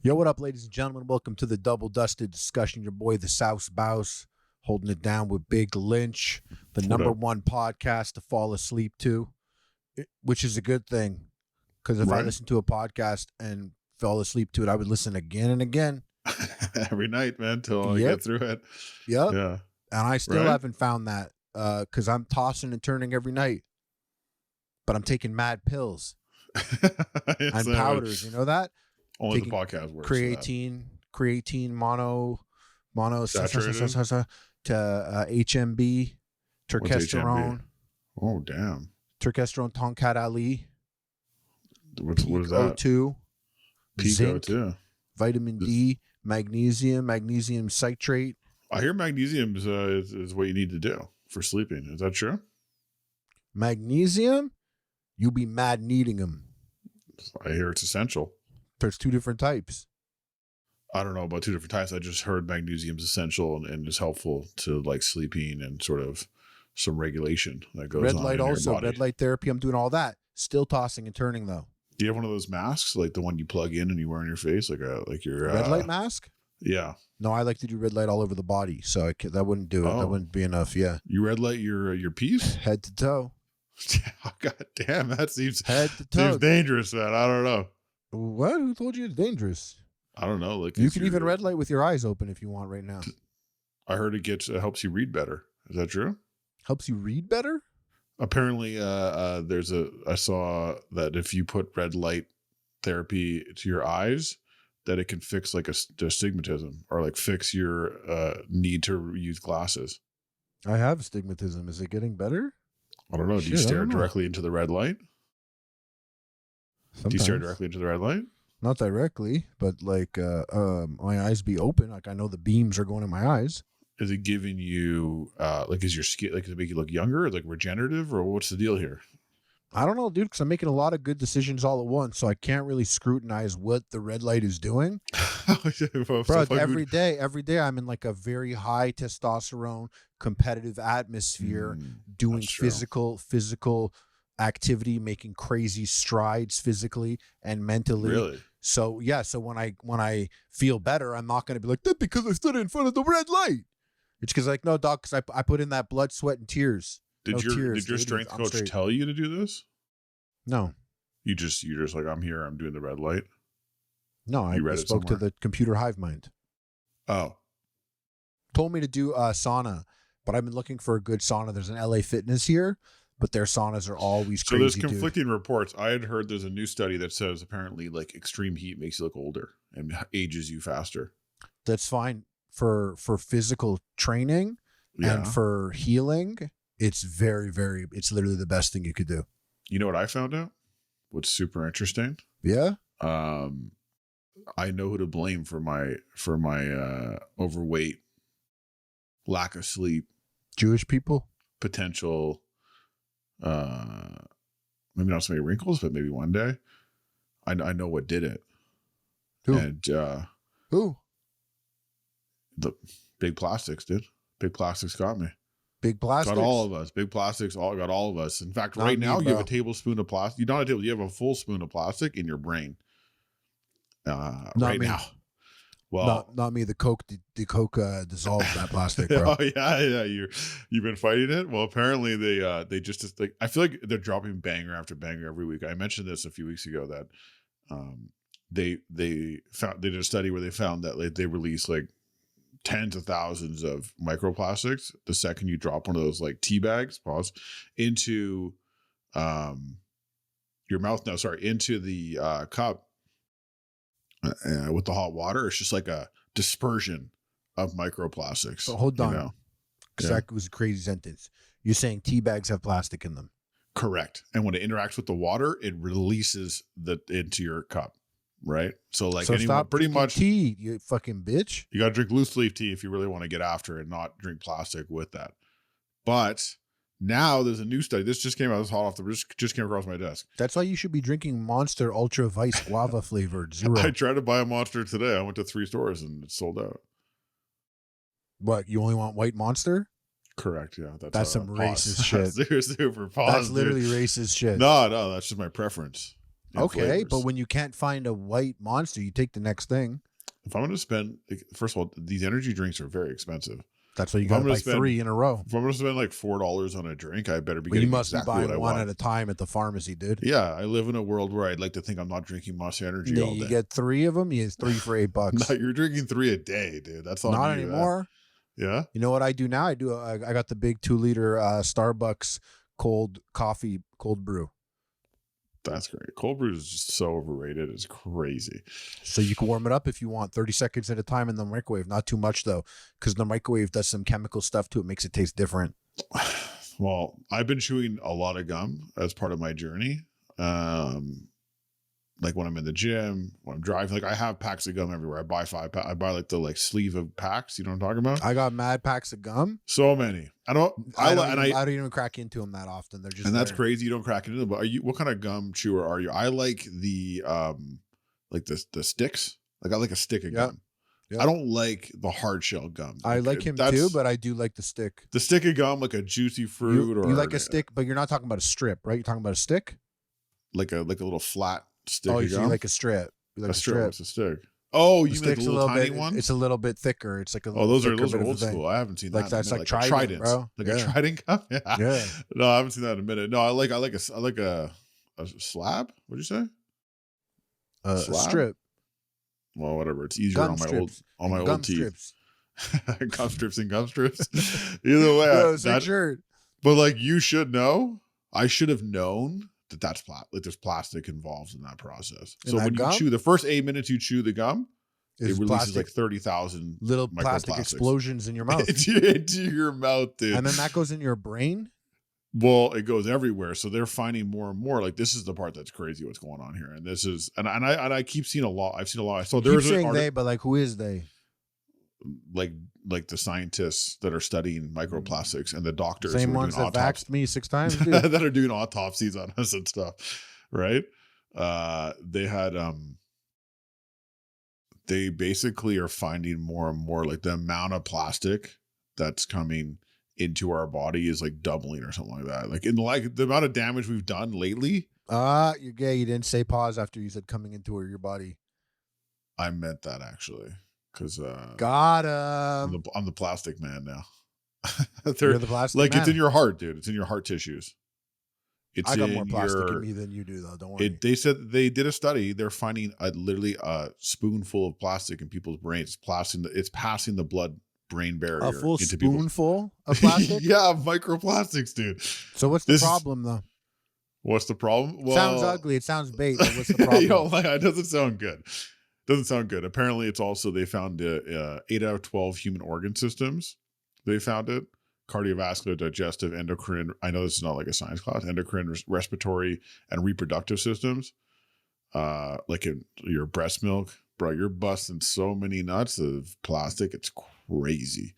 Yo, what up, ladies and gentlemen? Welcome to the Double Dusted Discussion. Your boy, the South Bouse, holding it down with Big Lynch, the What number up? one podcast to fall asleep to, which is a good thing. Because if I Right? listened to a podcast and fell asleep to it, I would listen again and again. Every night, man, till I Yep. get through it. Yep. Yeah. And I still Right? haven't found that because I'm tossing and turning every night. But I'm taking mad pills It's, and powders. You know that? only Taking the podcast works. creatine, mono, Saturated? to HMB, What's HMB? turkesterone, Oh, damn. Tonkat Ali, What peak is that? O2, Pico, zinc, too. vitamin D, magnesium citrate. I hear magnesium is what you need to do for sleeping. Is that true? Magnesium, you be mad needing them. I hear it's essential. There's two different types. I don't know about two different types. I just heard magnesium is essential and is helpful to like sleeping and sort of some regulation that goes Red on light in your also, body. red light therapy. I'm doing all that. Still tossing and turning though. Do you have one of those masks, like the one you plug in and you wear on your face, like your Red light mask? Yeah. No, I like to do red light all over the body, so that wouldn't do it. That Oh. wouldn't be enough. Yeah, You red light your piece? head to toe. God damn, that seems Head to toe. dangerous, man. I don't know. What? Who told you it's dangerous? I don't know. Like You can even red light with your eyes open if you want right now. I heard it helps you read better. Is that true? Helps you read better? Apparently, I saw that if you put red light therapy to your eyes, that it can fix like astigmatism or like fix your need to use glasses. I have astigmatism. Is it getting better? I don't know. Do you Shit, I stare don't know. directly into the red light? Do you stare Sometimes. directly into the red light? Not directly, but like my eyes be open. Like I know the beams are going in my eyes. Is it giving you like is your skin like does it make you look younger, like regenerative, or what's the deal here? I don't know, dude, because I'm making a lot of good decisions all at once, so I can't really scrutinize what the red light is doing. Bro, every day I'm in like a very high testosterone competitive atmosphere, doing that's true. physical activity, making crazy strides physically and mentally. Really? So yeah, so when I feel better, I'm not gonna be like that because I stood in front of the red light. It's because like no, dog, because I put in that blood, sweat, and tears. Did your dude. strength I'm coach straight. tell you to do this? No, You're just like I'm here. I'm doing the red light. I You read it spoke to somewhere? the computer hive mind. Oh, Told me to do sauna, but I've been looking for a good sauna. There's an LA Fitness here, but their saunas are always so there's crazy, dude. conflicting reports. I had heard there's a new study that says apparently like extreme heat makes you look older and ages you faster. That's fine for physical training Yeah. and for healing. It's very, very. It's literally the best thing you could do. You know what I found out? What's super interesting? Yeah. I know who to blame for my overweight, lack of sleep, Jewish people. potential, maybe not so many wrinkles, but maybe one day. I know what did it. Who? And Who? the Big Plastics did. Big Plastics got me. Big Plastics. Got all of us. Big Plastics got all of us. In fact, Not right me, now you bro. have a tablespoon of plastic. You don't have a table. You have a full spoon of plastic in your brain. Right me. now. Well, not me. The Coke dissolved that plastic, bro. Oh yeah. You've been fighting it. Well, apparently they just like I feel like they're dropping banger after banger every week. I mentioned this a few weeks ago that they did a study where they found that like they release like tens of thousands of microplastics the second you drop one of those like tea bags into your mouth. No, sorry, into the cup with the hot water. It's just like a dispersion of microplastics. But hold on. You know? Because that was a crazy sentence. You're saying tea bags have plastic in them. Correct. And when it interacts with the water, it releases into your cup. Right. So like stop pretty drinking much tea, you fucking bitch. You got to drink loose leaf tea if you really want to get after it and not drink plastic with that. But now there's a new study. This just came out. This hot off the just came across my desk. That's why you should be drinking Monster Ultra Vice Guava flavored zero. I tried to buy a Monster today. I went to 3 stores and it's sold out. What, you only want white Monster? Correct. Yeah. That's some racist shit. Super pause. That's literally racist shit. No, that's just my preference. Okay, flavors. but when you can't find a white Monster, you take the next thing. If I'm going to spend, first of all, these energy drinks are very expensive. That's why you got to buy 3 in a row. If I'm going to spend like $4 on a drink, I better be Well, getting you must exactly be what buying I one want. at a time at the pharmacy, dude. Yeah, I live in a world where I'd like to think I'm not drinking Monster Energy all day. You get 3 of them, you get 3 for $8. No, you're drinking 3 a day, dude. That's on Not you, anymore. Yeah. You know what I do now? I got the big 2-liter Starbucks cold brew. That's great. Cold brew is just so overrated. It's crazy. So you can warm it up if you want, 30 seconds at a time in the microwave. Not too much, though, because the microwave does some chemical stuff to it. Makes it taste different. Well, I've been chewing a lot of gum as part of my journey. Like when I'm in the gym, when I'm driving, like I have packs of gum everywhere. I buy 5 packs. I buy like the sleeve of packs. You know what I'm talking about? I got mad packs of gum. So many. I don't even crack into them that often. They're just and that's crazy. You don't crack into them. But what kind of gum chewer are you? I like the sticks. Like I like a stick of gum. Yep. I don't like the hard shell gum. I like him too, but I do like the stick. The stick of gum, like a juicy fruit, you like a stick, but you're not talking about a strip, right? You're talking about a stick, like a little flat stick. Oh, you like a strip. You like a strip. It's a stick. Oh, you mean the little tiny one? It's a little bit thicker. It's like a those are old school. I haven't seen that. That's like Trident, bro. Like a Trident gum. Yeah. No, I haven't seen that in a minute. No, I like a slab. What'd you say? A strip. Well, whatever. It's easier on my old teeth. Gum strips and gum strips. Either way, shirt. But like you should know. I should have known that's there's plastic involved in that process. So when you chew the first 8 minutes you chew the gum, it releases like 30,000 little plastic explosions in your mouth. into your mouth, dude. And then that goes in your brain? Well, it goes everywhere. So they're finding more and more. Like this is the part that's crazy what's going on here. And this is and I keep seeing a lot. I've seen a lot. So there's saying they, but like who is they? Like the scientists that are studying microplastics and the doctors same ones that vaxxed me 6 times that are doing autopsies on us and stuff, right? They had they basically are finding more and more like the amount of plastic that's coming into our body is like doubling or something like that. Like in the amount of damage we've done lately. You're gay. You didn't say pause after you said coming into your body. I meant that actually. Because got him. I'm the plastic man now. You're the plastic man. It's in your heart, dude. It's in your heart tissues. I got more plastic in me than you do, though. Don't worry. They said they did a study. They're finding literally a spoonful of plastic in people's brains. It's passing the blood-brain barrier. A full spoonful of plastic? Yeah, microplastics, dude. So what's the problem, though? What's the problem? Well, sounds ugly. It sounds bait. But what's the problem? It doesn't sound good. Doesn't sound good. Apparently, it's also they found 8 out of 12 human organ systems. They found it: cardiovascular, digestive, endocrine. I know this is not like a science class. Endocrine, respiratory, and reproductive systems. Like in your breast milk, bro. You're busting so many nuts of plastic. It's crazy.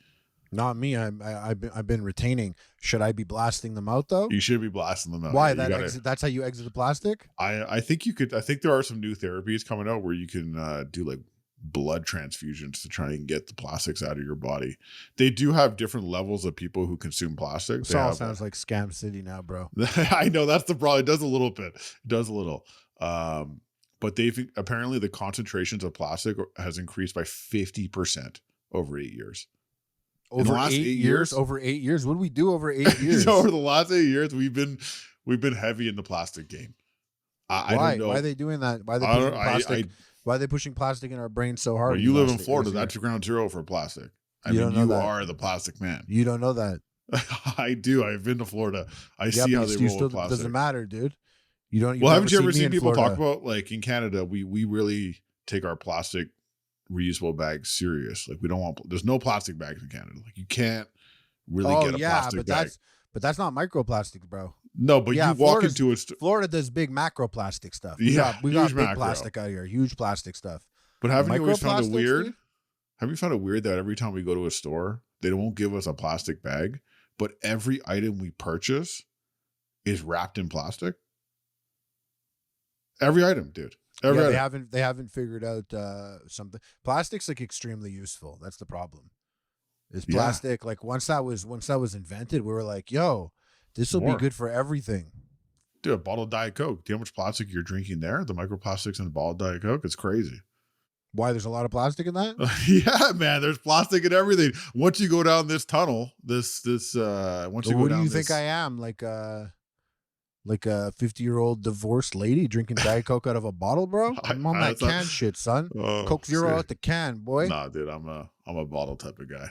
Not me. I've been retaining. Should I be blasting them out though? You should be blasting them out. Why? That's how you exit the plastic? I think you could. I think there are some new therapies coming out where you can do like blood transfusions to try and get the plastics out of your body. They do have different levels of people who consume plastic. This all sounds like Scam City now, bro. I know that's the problem. It does a little bit. It does a little. But apparently the concentrations of plastic has increased by 50% over 8 years. Over 8 years? Over 8 years? What do we do over 8 years? So over the last 8 years, we've been heavy in the plastic game. I don't know. Why are they doing that? Why are they pushing plastic? Why are they pushing plastic in our brains so hard? Well, you live in Florida. That's ground zero for plastic. You are the plastic man. You don't know that. I do. I've been to Florida. I see how they roll with plastic. Doesn't matter, dude. You don't. Well, haven't you ever seen people talk about like in Canada? We really take our plastic reusable bags serious. Like we don't want. There's no plastic bags in Canada. Like you can't really get a plastic bag. But that's not microplastics, bro. No, but you walk into a Florida does big macroplastic stuff. We got big plastic out here, huge plastic stuff. But haven't you always found it weird? Dude? Have you found it weird that every time we go to a store, they won't give us a plastic bag, but every item we purchase is wrapped in plastic? Every item, dude. They haven't figured out something. Plastic's like extremely useful. That's the problem. Is plastic like once that was invented, we were like, yo, this will be good for everything. Dude, a bottle of Diet Coke. Do you know how much plastic you're drinking there? The microplastics in a bottle of Diet Coke? It's crazy. Why? There's a lot of plastic in that? Yeah, man. There's plastic in everything. Once you go down this tunnel, once you So go what down do you this, think I am? Like a 50-year-old divorced lady drinking Diet Coke out of a bottle, bro? I'm on that can shit, son. Coke Zero out the can, boy. Nah, dude, I'm a bottle type of guy.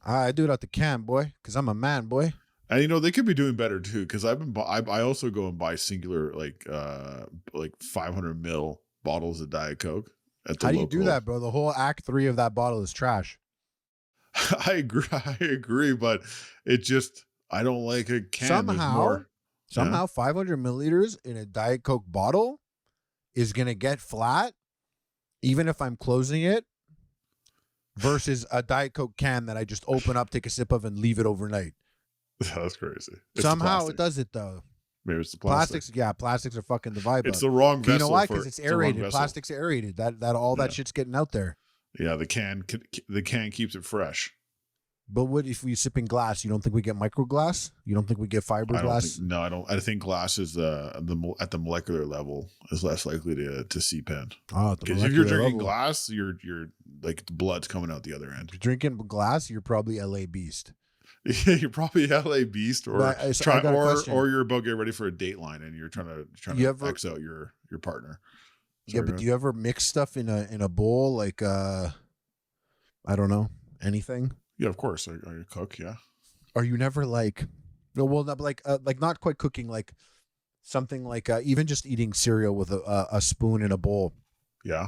I do it out the can, boy, because I'm a man, boy. And you know they could be doing better too, because I also go and buy singular like 500 ml bottles of Diet Coke at the How do you local. do that, bro? The whole Act 3 of that bottle is trash. I agree, but it just I don't like a can. Somehow 500 milliliters in a Diet Coke bottle is gonna get flat, even if I'm closing it, versus a Diet Coke can that I just open up, take a sip of, and leave it overnight. That's crazy. Somehow it does it though. Maybe it's the plastics. Plastics are fucking the vibe. It's the wrong vessel. You know why? Because it's aerated. Plastic's aerated. That shit's getting out there. Yeah, the can keeps it fresh. But what if we sip in glass? You don't think we get microglass? You don't think we get fiberglass? No, I don't. I think glass is at the molecular level is less likely to seep in. Oh, because if you're drinking glass, you're like the blood's coming out the other end. If you're drinking glass, you're probably LA Beast. Yeah, you're probably LA Beast, or you're about getting ready for a dateline and you're trying to X out your partner. Sorry, but do you ever mix stuff in a bowl like I don't know, anything? Yeah, of course. I cook. Yeah. Are you never like, well, not like not quite cooking, like something like even just eating cereal with a spoon in a bowl? Yeah.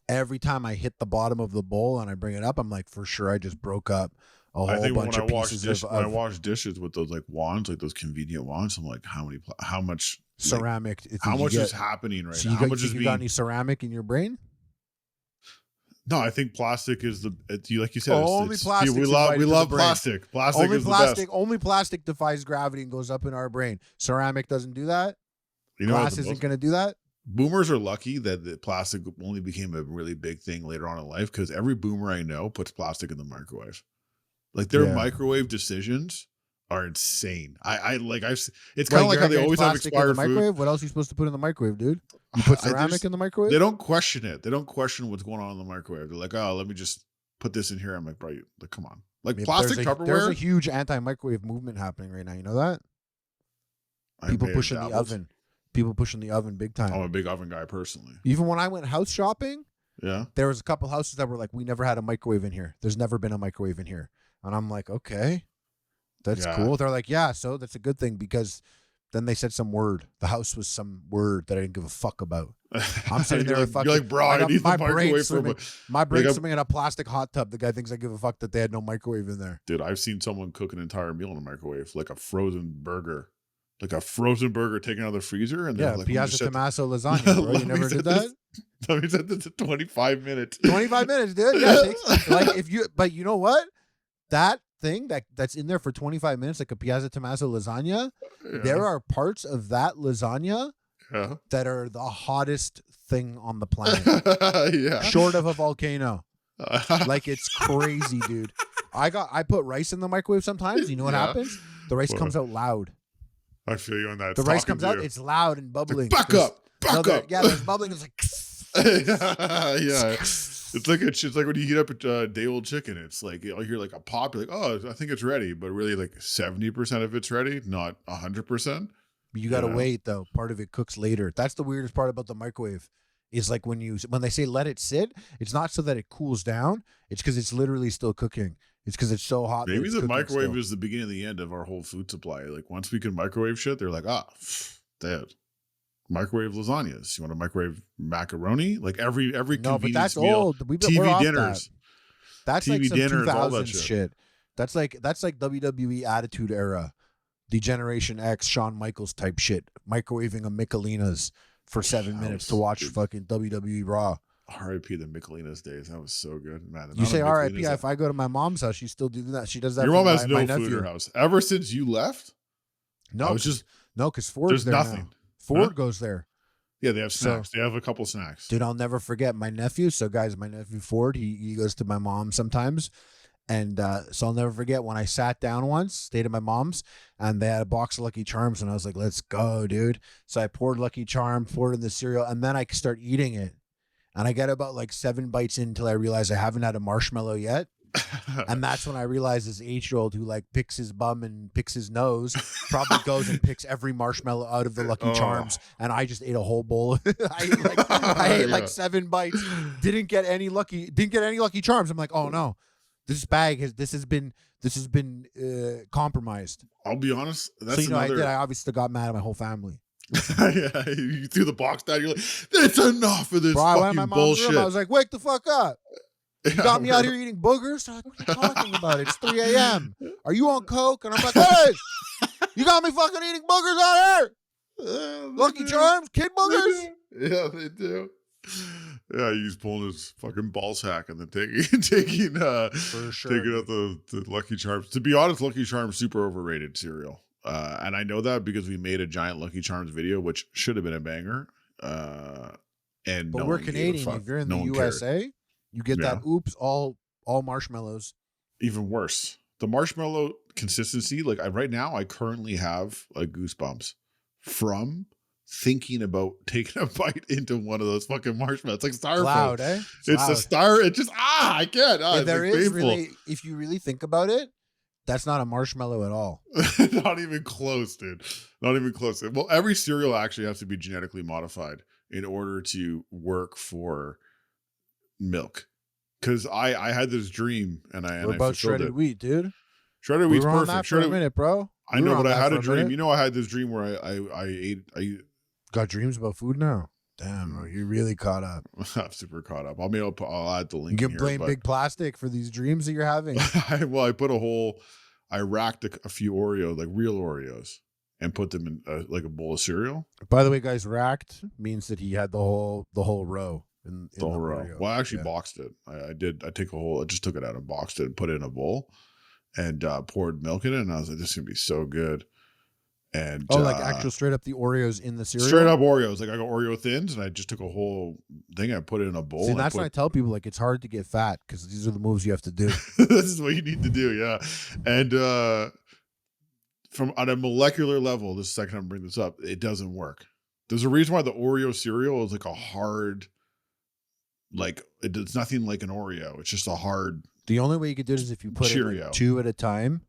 Every time I hit the bottom of the bowl and I bring it up, I'm like, for sure, I just broke up a whole bunch of pieces when I wash dishes with those like wands, like those convenient wands, I'm like, how much ceramic? How much is happening right now? How much is you got any ceramic in your brain? No, I think plastic is like you said. Only plastic. We love plastic. Plastic is the best. Only plastic defies gravity and goes up in our brain. Ceramic doesn't do that. Glass isn't going to do that. Boomers are lucky that the plastic only became a really big thing later on in life, because every boomer I know puts plastic in the microwave. Like their microwave decisions are insane. It's kind of like how they always have expired food. What else are you supposed to put in the microwave, dude? You put ceramic in the microwave? They don't question it. They don't question what's going on in the microwave. They're like, oh, let me just put this in here. I'm like, bro, come on. Like plastic Tupperware. There's a huge anti-microwave movement happening right now. You know that? People pushing the oven. People pushing the oven big time. I'm a big oven guy personally. Even when I went house shopping, yeah, there was a couple houses that were like, we never had a microwave in here. There's never been a microwave in here. And I'm like, okay, that's cool. They're like, yeah, so that's a good thing, because then they said some word. The house was some word that I didn't give a fuck about. I'm sitting there with fucking. You're like, bro, I need the microwave for my brain's swimming in a plastic hot tub. The guy thinks I give a fuck that they had no microwave in there. Dude, I've seen someone cook an entire meal in a microwave, like a frozen burger. Like a frozen burger taken out of the freezer, and like, Piazza Tommaso lasagna, bro. You never did that? Let me set this to 25 minutes. 25 minutes, dude. Yeah, but you know what? That thing that's in there for 25 minutes, like a Piazza Tommaso lasagna, there are parts of that lasagna that are the hottest thing on the planet. Short of a volcano. Like, it's crazy, dude. I put rice in the microwave sometimes. You know what happens? The rice comes out loud. I feel you on that. The rice comes out, it's loud and bubbling. Back up. Yeah, there's bubbling. It's like, yeah. It's like when you heat up a day old chicken. It's like you'll hear like a pop. You're like, oh, I think it's ready, but really like 70% of it's ready, not 100%. You gotta wait though. Part of it cooks later. That's the weirdest part about the microwave. Is like when they say let it sit, it's not so that it cools down. It's because it's literally still cooking. It's because it's so hot. Maybe the microwave is the beginning and the end of our whole food supply. Like once we can microwave shit, they're like, dad, microwave lasagnas. You want to microwave macaroni? Like every convenience but that's meal. Old. TV dinners. That's TV like some dinners, 2000s all that shit. That's like WWE Attitude Era, the Generation X, Shawn Michaels type shit. Microwaving a Michelinas for 7 minutes to watch fucking WWE Raw. R.I.P. the Michelinas days. That was so good, man. You say R.I.P. If I go to my mom's house, she still do that. She does that. Your mom has no food in her house ever since you left. No, because Ford's there nothing. Now. Ford goes there. Yeah, they have snacks. They have a couple snacks. Dude, I'll never forget my nephew. So, guys, my nephew Ford, he goes to my mom sometimes, And so I'll never forget when I sat down once, stayed at my mom's, and they had a box of Lucky Charms, and I was like, let's go, dude. So I poured Lucky Charm, poured in the cereal, and then I start eating it. And I get about like 7 bites in until I realize I haven't had a marshmallow yet. And that's when I realized this 8-year-old who like picks his bum and picks his nose probably goes and picks every marshmallow out of the Lucky Charms, and I just ate a whole bowl. I ate like 7 bites. Didn't get any Lucky Charms. I'm like, oh no, this bag has been compromised. I'll be honest. That's so you know, I obviously got mad at my whole family. Yeah, you threw the box down. You're like, that's enough of this fucking bullshit. Room, I was like, wake the fuck up. You got me out here eating boogers? Like, what are you talking about? It's 3 a.m. Are you on coke? And I'm like, hey, you got me fucking eating boogers out here. Lucky Charms, kid boogers. Yeah, they do. Yeah, he's pulling his fucking ball sack and then taking out the Lucky Charms. To be honest, Lucky Charms super overrated cereal. And I know that because we made a giant Lucky Charms video, which should have been a banger. But we're Canadian. If you're in the USA, you get that all marshmallows. Even worse. The marshmallow consistency, like right now, I currently have like goosebumps from thinking about taking a bite into one of those fucking marshmallows. It's like styrofoam. Loud, eh? It's a star. It just I can't. It's there like is painful. really, if you really think about it, that's not a marshmallow at all. Not even close, dude. Not even close. Well, every cereal actually has to be genetically modified in order to work for milk. Because I had this dream and I about shredded wheat, dude. Shredded wheat's perfect. On that for a minute, bro. I know, but I had a dream. You know, I had this dream where I got dreams about food now. Damn, bro, you really caught up. I'm super caught up. I'll add the link. You can blame Big Plastic for these dreams that you're having. I racked a few Oreos, like real Oreos, and put them in like a bowl of cereal. By the way, guys, racked means that he had the whole row. In the whole row. Oreo. Well, I actually boxed it. I just took it out and boxed it and put it in a bowl and poured milk in it, and I was like, this is gonna be so good. And like actual straight up the Oreos in the cereal? Straight up Oreos. Like I got Oreo thins and I just took a whole thing, I put it in a bowl. See, that's when I tell people, like, it's hard to get fat because these are the moves you have to do. This is what you need to do, yeah. And from on a molecular level, this is the second time I bring this up, it doesn't work. There's a reason why the Oreo cereal is like a hard, like it's nothing like an Oreo. It's just a hard. The only way you could do it is if you put it like 2 at a time.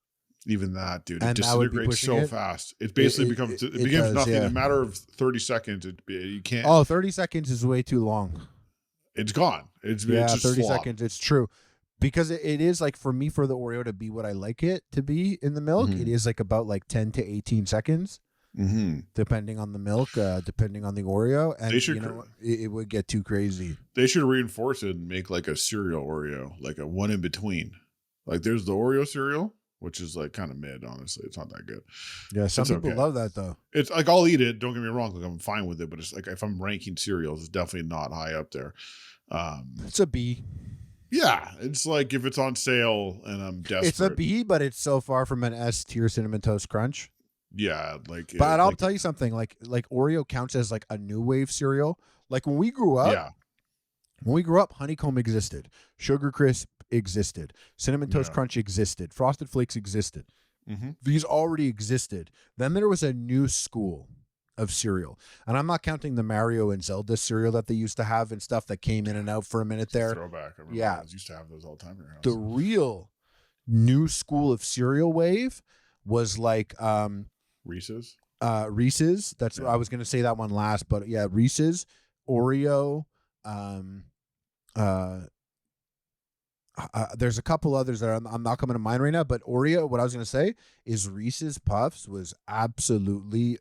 Even that, dude, it disintegrates so fast. It basically becomes nothing. In a matter of 30 seconds, you can't. Oh, 30 seconds is way too long. It's gone. It's just 30 flop. seconds. It's true. Because it is like, for me, for the Oreo to be what I like it to be in the milk, it is like about like 10 to 18 seconds, depending on the milk, depending on the Oreo. And it would get too crazy. They should reinforce it and make like a cereal Oreo, like a one in between. Like there's the Oreo cereal, which is like kind of mid, honestly. It's not that good. Yeah, some people love that though. It's like, I'll eat it. Don't get me wrong. Like I'm fine with it, but it's like, if I'm ranking cereals, it's definitely not high up there. It's a B. Yeah, it's like if it's on sale and I'm desperate. It's a B, but it's so far from an S tier Cinnamon Toast Crunch. Yeah, like. But I'll tell you something. Like Oreo counts as like a new wave cereal. Like when we grew up. When we grew up, Honeycomb existed. Sugar Crisp existed. Cinnamon Toast Crunch existed. Frosted Flakes existed. These already existed. Then there was a new school of cereal. And I'm not counting the Mario and Zelda cereal that they used to have and stuff that came in and out for a minute there. Throwback. I remember I used to have those all the time in your house. The real new school of cereal wave was like Reese's. Reese's. That's I was going to say that one last, but yeah, Reese's, Oreo, there's a couple others that I'm not coming to mind right now, but Oreo, what I was going to say is Reese's Puffs was absolutely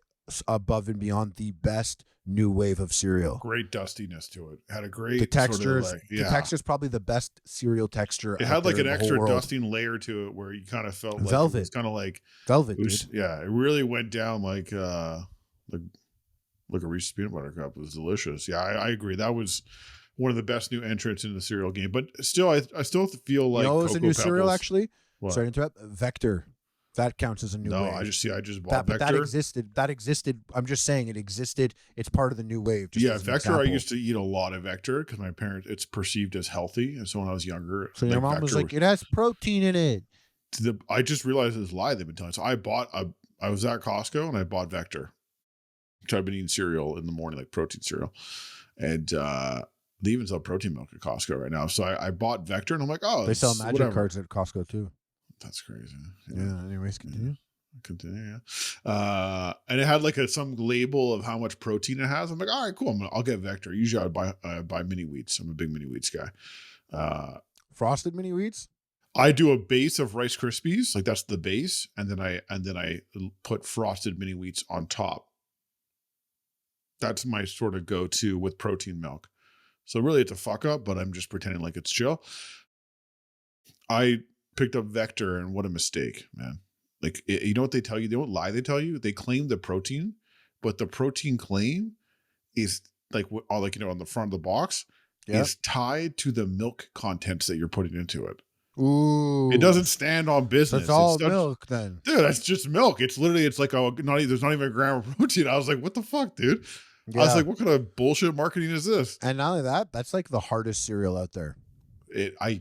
above and beyond the best new wave of cereal. Great dustiness to it. Had a great the textures. Sort of The texture's probably the best cereal texture. It had like an extra dusting layer to it where you kind of felt like velvet. It was kind of like velvet. Yeah, it really went down like a Reese's peanut butter cup. It was delicious. Yeah, I agree. That was one of the best new entrants in the cereal game, but still, I still feel like it was a new cereal actually. What? Sorry to interrupt. Vector. That counts as a new No, wave. I just bought Vector. That existed. I'm just saying it existed. It's part of the new wave. Yeah, Vector. I used to eat a lot of Vector because my parents, it's perceived as healthy. And so when I was younger, so your mom was like, it has protein in it. I just realized this lie they've been telling. So I was at Costco and I bought Vector. So I've been eating cereal in the morning, like protein cereal. And they even sell protein milk at Costco right now. So I bought Vector and I'm like, oh, they sell magic cards at Costco too. That's crazy. Yeah. Anyways, continue. Yeah. And it had like some label of how much protein it has. I'm like, all right, cool. I'll get Vector. Usually I'd buy mini wheats. I'm a big mini wheats guy. Frosted mini wheats. I do a base of Rice Krispies, like that's the base, and then I put frosted mini wheats on top. That's my sort of go-to with protein milk. So really, it's a fuck up, but I'm just pretending like it's chill. I picked up Vector, and what a mistake, man. Like, you know what they tell you? They don't lie. They tell you they claim the protein, but the protein claim is like on the front of the box is tied to the milk contents that you're putting into it. Ooh, it doesn't stand on business. That's all milk then. Dude, that's just milk. It's literally, it's like, there's not even a gram of protein. I was like, what the fuck, dude? Yeah. I was like, what kind of bullshit marketing is this? And not only that, that's like the hardest cereal out there.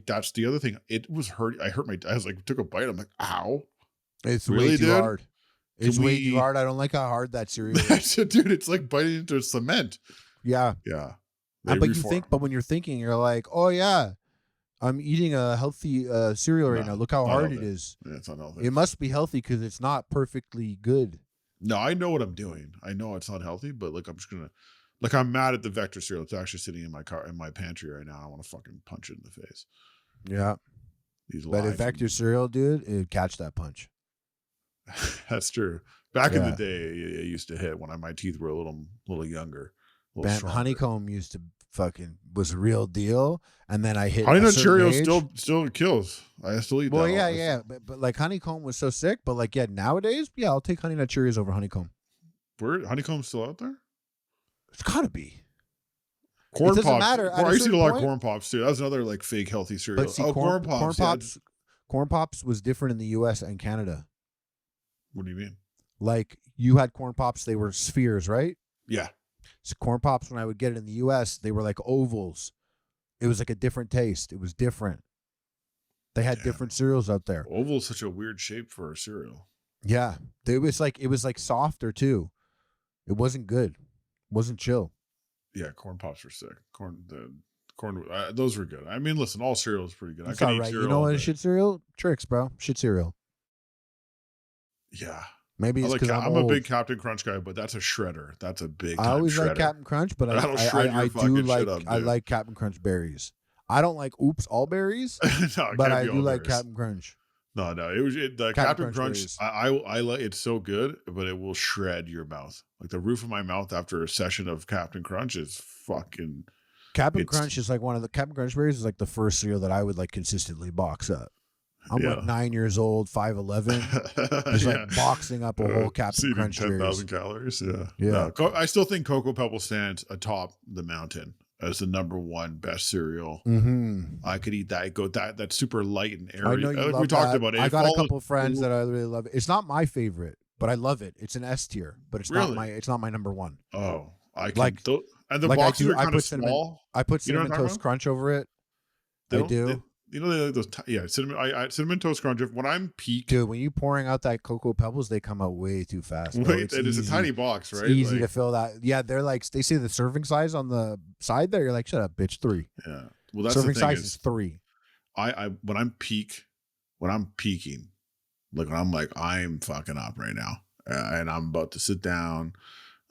That's the other thing. It was hurt. I was like, took a bite. I'm like, ow. It's really, way too hard. It's way too hard. I don't like how hard that cereal is. Dude, it's like biting into cement. Yeah. Yeah. But when you're thinking, you're like, oh yeah, I'm eating a healthy cereal right now. Look how hard it is. Yeah, it's unhealthy. It must be healthy because it's not perfectly good. No, I know what I'm doing. I know it's not healthy, but like, I'm mad at the Vector cereal. It's actually sitting in my car, in my pantry right now. I want to fucking punch it in the face. Yeah. But if Vector cereal, dude, it'd catch that punch. That's true. Back in the day, it used to hit when my teeth were a little younger. Honeycomb used to was a real deal, and then I hit Honey Nut Cheerios still kills. I still eat that. Well, yeah, but like Honeycomb was so sick, but like nowadays, I'll take Honey Nut Cheerios over Honeycomb. Honeycomb's still out there? It's gotta be. Corn Pops. Matter. I used to eat a lot of Corn Pops too. That was another like fake healthy cereal. But see, Corn Pops. Corn Pops was different in the U.S. and Canada. What do you mean? Like you had Corn Pops, they were spheres, right? Yeah. So Corn Pops, when I would get it in the U.S., they were like ovals. It was like a different taste. It was different. They had different cereals out there. Oval's such a weird shape for a cereal. Yeah, it was like softer too. It wasn't good. It wasn't chill. Yeah, Corn Pops were sick. Those were good. I mean, listen, all cereal is pretty good. That's all right. You know what? Shit cereal tricks, bro. Shit cereal. Yeah. Maybe it's because I'm a big Captain Crunch guy, but that's a shredder. That's a big. I always like Captain Crunch, but I like Captain Crunch berries. I don't like Oops All Berries, but I do like Captain Crunch. No, the Captain Crunch. I like it's so good, but it will shred your mouth. Like the roof of my mouth after a session of Captain Crunch is fucking. Captain Crunch is like one of the Captain Crunch berries is like the first cereal that I would like consistently box up. I'm like 9 years old, 5'11", just like boxing up a whole Captain Crunch 10,000 calories. Yeah. No, I still think Cocoa Pebbles stands atop the mountain as the number one best cereal. Mm-hmm. I could eat that. That's super light and airy. I know you love we talked about it. I got a couple of friends that I really love it. It's not my favorite, but I love it. It's an S tier, but it's not my number one. Oh, I can like and the boxes are kind of small. I put Cinnamon Toast Crunch over it. I do. They like those. Cinnamon Toast Crunch. When I'm peaked, dude, when you pouring out that Cocoa Pebbles, they come out way too fast. Wait, it's a tiny box, right? It's easy to fill that. Yeah, they're like they say the serving size on the side there. You're like, shut up, bitch. 3. Yeah. Well, that's serving the thing size is 3. When I'm peaking, like when I'm like I'm fucking up right now, and I'm about to sit down.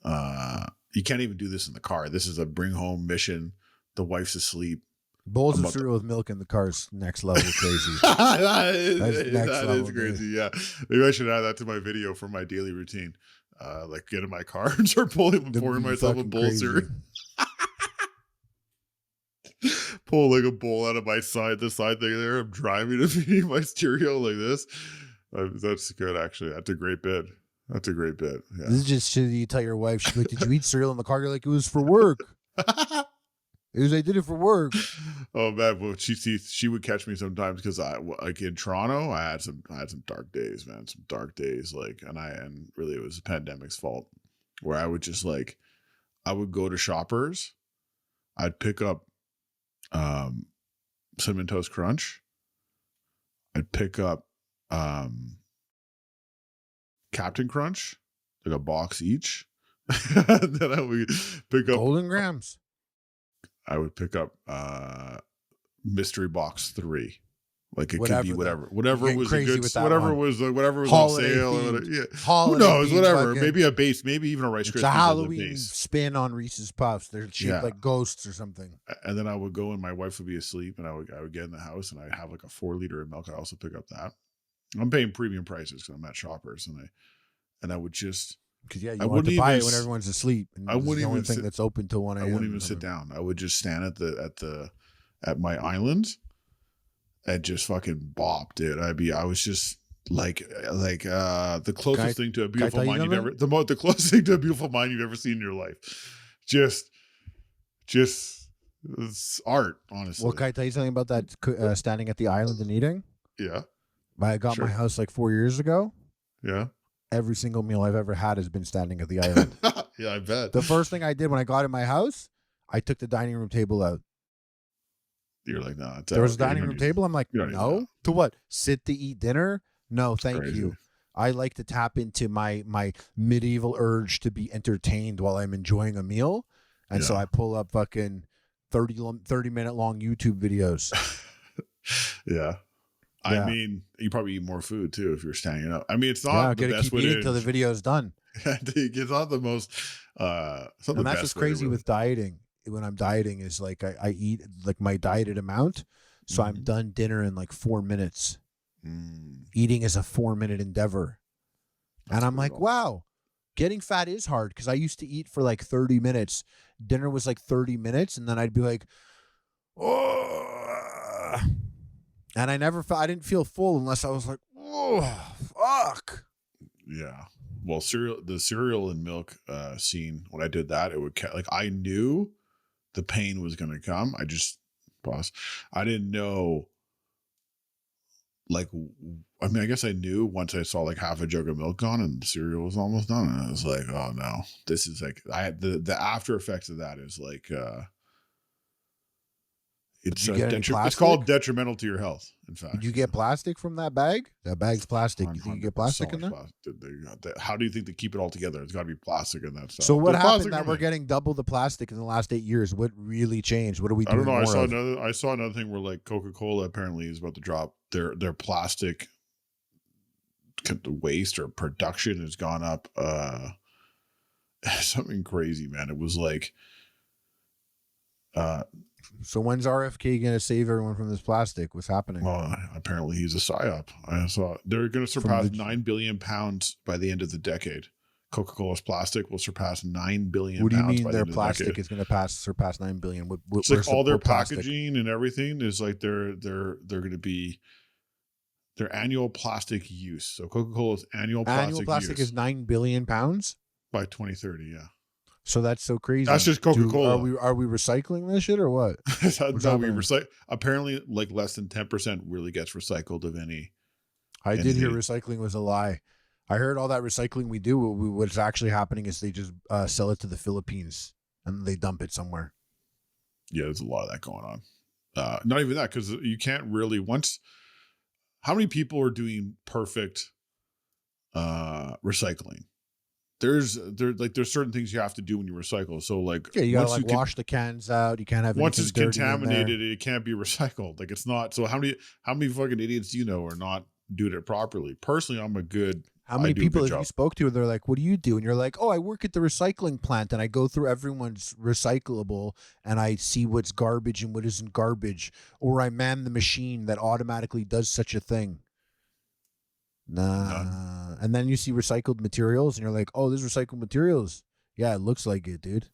You can't even do this in the car. This is a bring home mission. The wife's asleep. Bowls of cereal with milk in the car's next level crazy. that is crazy. Yeah, maybe I should add that to my video for my daily routine. Like get in my car and start pouring myself a bowl of cereal. Pull like a bowl out of the side thing there. I'm driving to feed my cereal like this. That's good, actually. That's a great bit. Yeah. This is just shit you tell your wife. She's like, "Did you eat cereal in the car?" You're like, "It was for work." Is I did it for work. Oh man, well she would catch me sometimes because I like in Toronto I had some dark days, man, some dark days and really it was the pandemic's fault where I would just like I would go to Shoppers, I'd pick up um Cinnamon Toast Crunch, I'd pick up Captain Crunch, like a box each. Then I would pick up Golden Grams. I would pick up mystery box 3. Like it Whatever could be whatever you're was a crazy good with that whatever one. was whatever was Holiday on sale. themed. Or whatever. Yeah. Who Holiday knows? themed Whatever. fucking- Maybe a base. Maybe even a Rice Krispies. It's a Halloween base. spin on Reese's Puffs. They're shaped Yeah. like ghosts or something. And then I would go and my wife would be asleep and I would get in the house and I'd have like a 4 liter of milk. I also pick up that. I'm paying premium prices because I'm at Shoppers and I would just because you want to buy it when everyone's asleep. And I wouldn't the only even thing sit, that's open till 1 a.m. I wouldn't even sit down. I would just stand at my island and just fucking bop, dude. I was just like the closest thing to a beautiful mind you've ever the closest thing to a beautiful mind you've ever seen in your life. Just it's art, honestly. Well, can I tell you something about that standing at the island and eating? Yeah. I got my house like 4 years ago. Yeah. Every single meal I've ever had has been standing at the island. Yeah, I bet. The first thing I did when I got in my house, I took the dining room table out. You're like, no. There was a dining room table. I'm like, no. To what? Sit to eat dinner? No, thank you. I like to tap into my medieval urge to be entertained while I'm enjoying a meal. And so I pull up fucking 30-minute long YouTube videos. Yeah. I mean, you probably eat more food too if you're standing up. I mean, it's not the best way to until the video's done. It's not the most. And that's what's crazy with dieting. When I'm dieting, is like I eat like my dieted amount, so I'm done dinner in like 4 minutes. Eating is a 4-minute endeavor, and I'm like, wow, getting fat is hard because I used to eat for like 30 minutes. Dinner was like 30 minutes, and then I'd be like, oh. And I didn't feel full unless I was like, oh, fuck. Yeah. Well, the cereal and milk scene, when I did that, it would like I knew the pain was going to come. I didn't know. Like, I mean, I guess I knew once I saw like half a jug of milk gone and the cereal was almost done. And I was like, oh no, this is like, the after effects of that is like, it's called detrimental to your health. In fact, did you get plastic from that bag? That bag's plastic. You think you get plastic in there? How do you think they keep it all together? It's got to be plastic in that stuff. So what happened that we're getting double the plastic in the last 8 years? What really changed? What are we doing? I don't know. I saw another thing where like Coca-Cola apparently is about to drop their plastic waste or production has gone up. Something crazy, man. It was like. So when's RFK going to save everyone from this plastic? What's happening? Well, apparently he's a psyop. I saw they're going to surpass 9 billion pounds by the end of the decade. Coca-Cola's plastic will surpass 9 billion. What do you mean their plastic is going to surpass 9 billion? It's like all their packaging and everything is like they're going to be their annual plastic use. So Coca-Cola's annual plastic use is 9 billion pounds by 2030. Yeah. So that's so crazy. That's just Coca-Cola. Are we recycling this shit or what? No, we recycle. Apparently, like less than 10% really gets recycled of any. I did hear recycling was a lie. I heard all that recycling we do. What's actually happening is they just sell it to the Philippines and they dump it somewhere. Yeah, there's a lot of that going on. Not even that, because you can't really how many people are doing perfect recycling? There's certain things you have to do when you recycle. So like, you gotta like wash the cans out. You can't have once it's contaminated, it can't be recycled. Like it's not. So how many fucking idiots do you know are not doing it properly? Personally, I'm a good. How many people have you spoke to? They're like, "What do you do?" And you're like, "Oh, I work at the recycling plant, and I go through everyone's recyclable, and I see what's garbage and what isn't garbage, or I man the machine that automatically does such a thing." Nah. And then you see recycled materials and you're like, oh, there's recycled materials. Yeah, it looks like it, dude.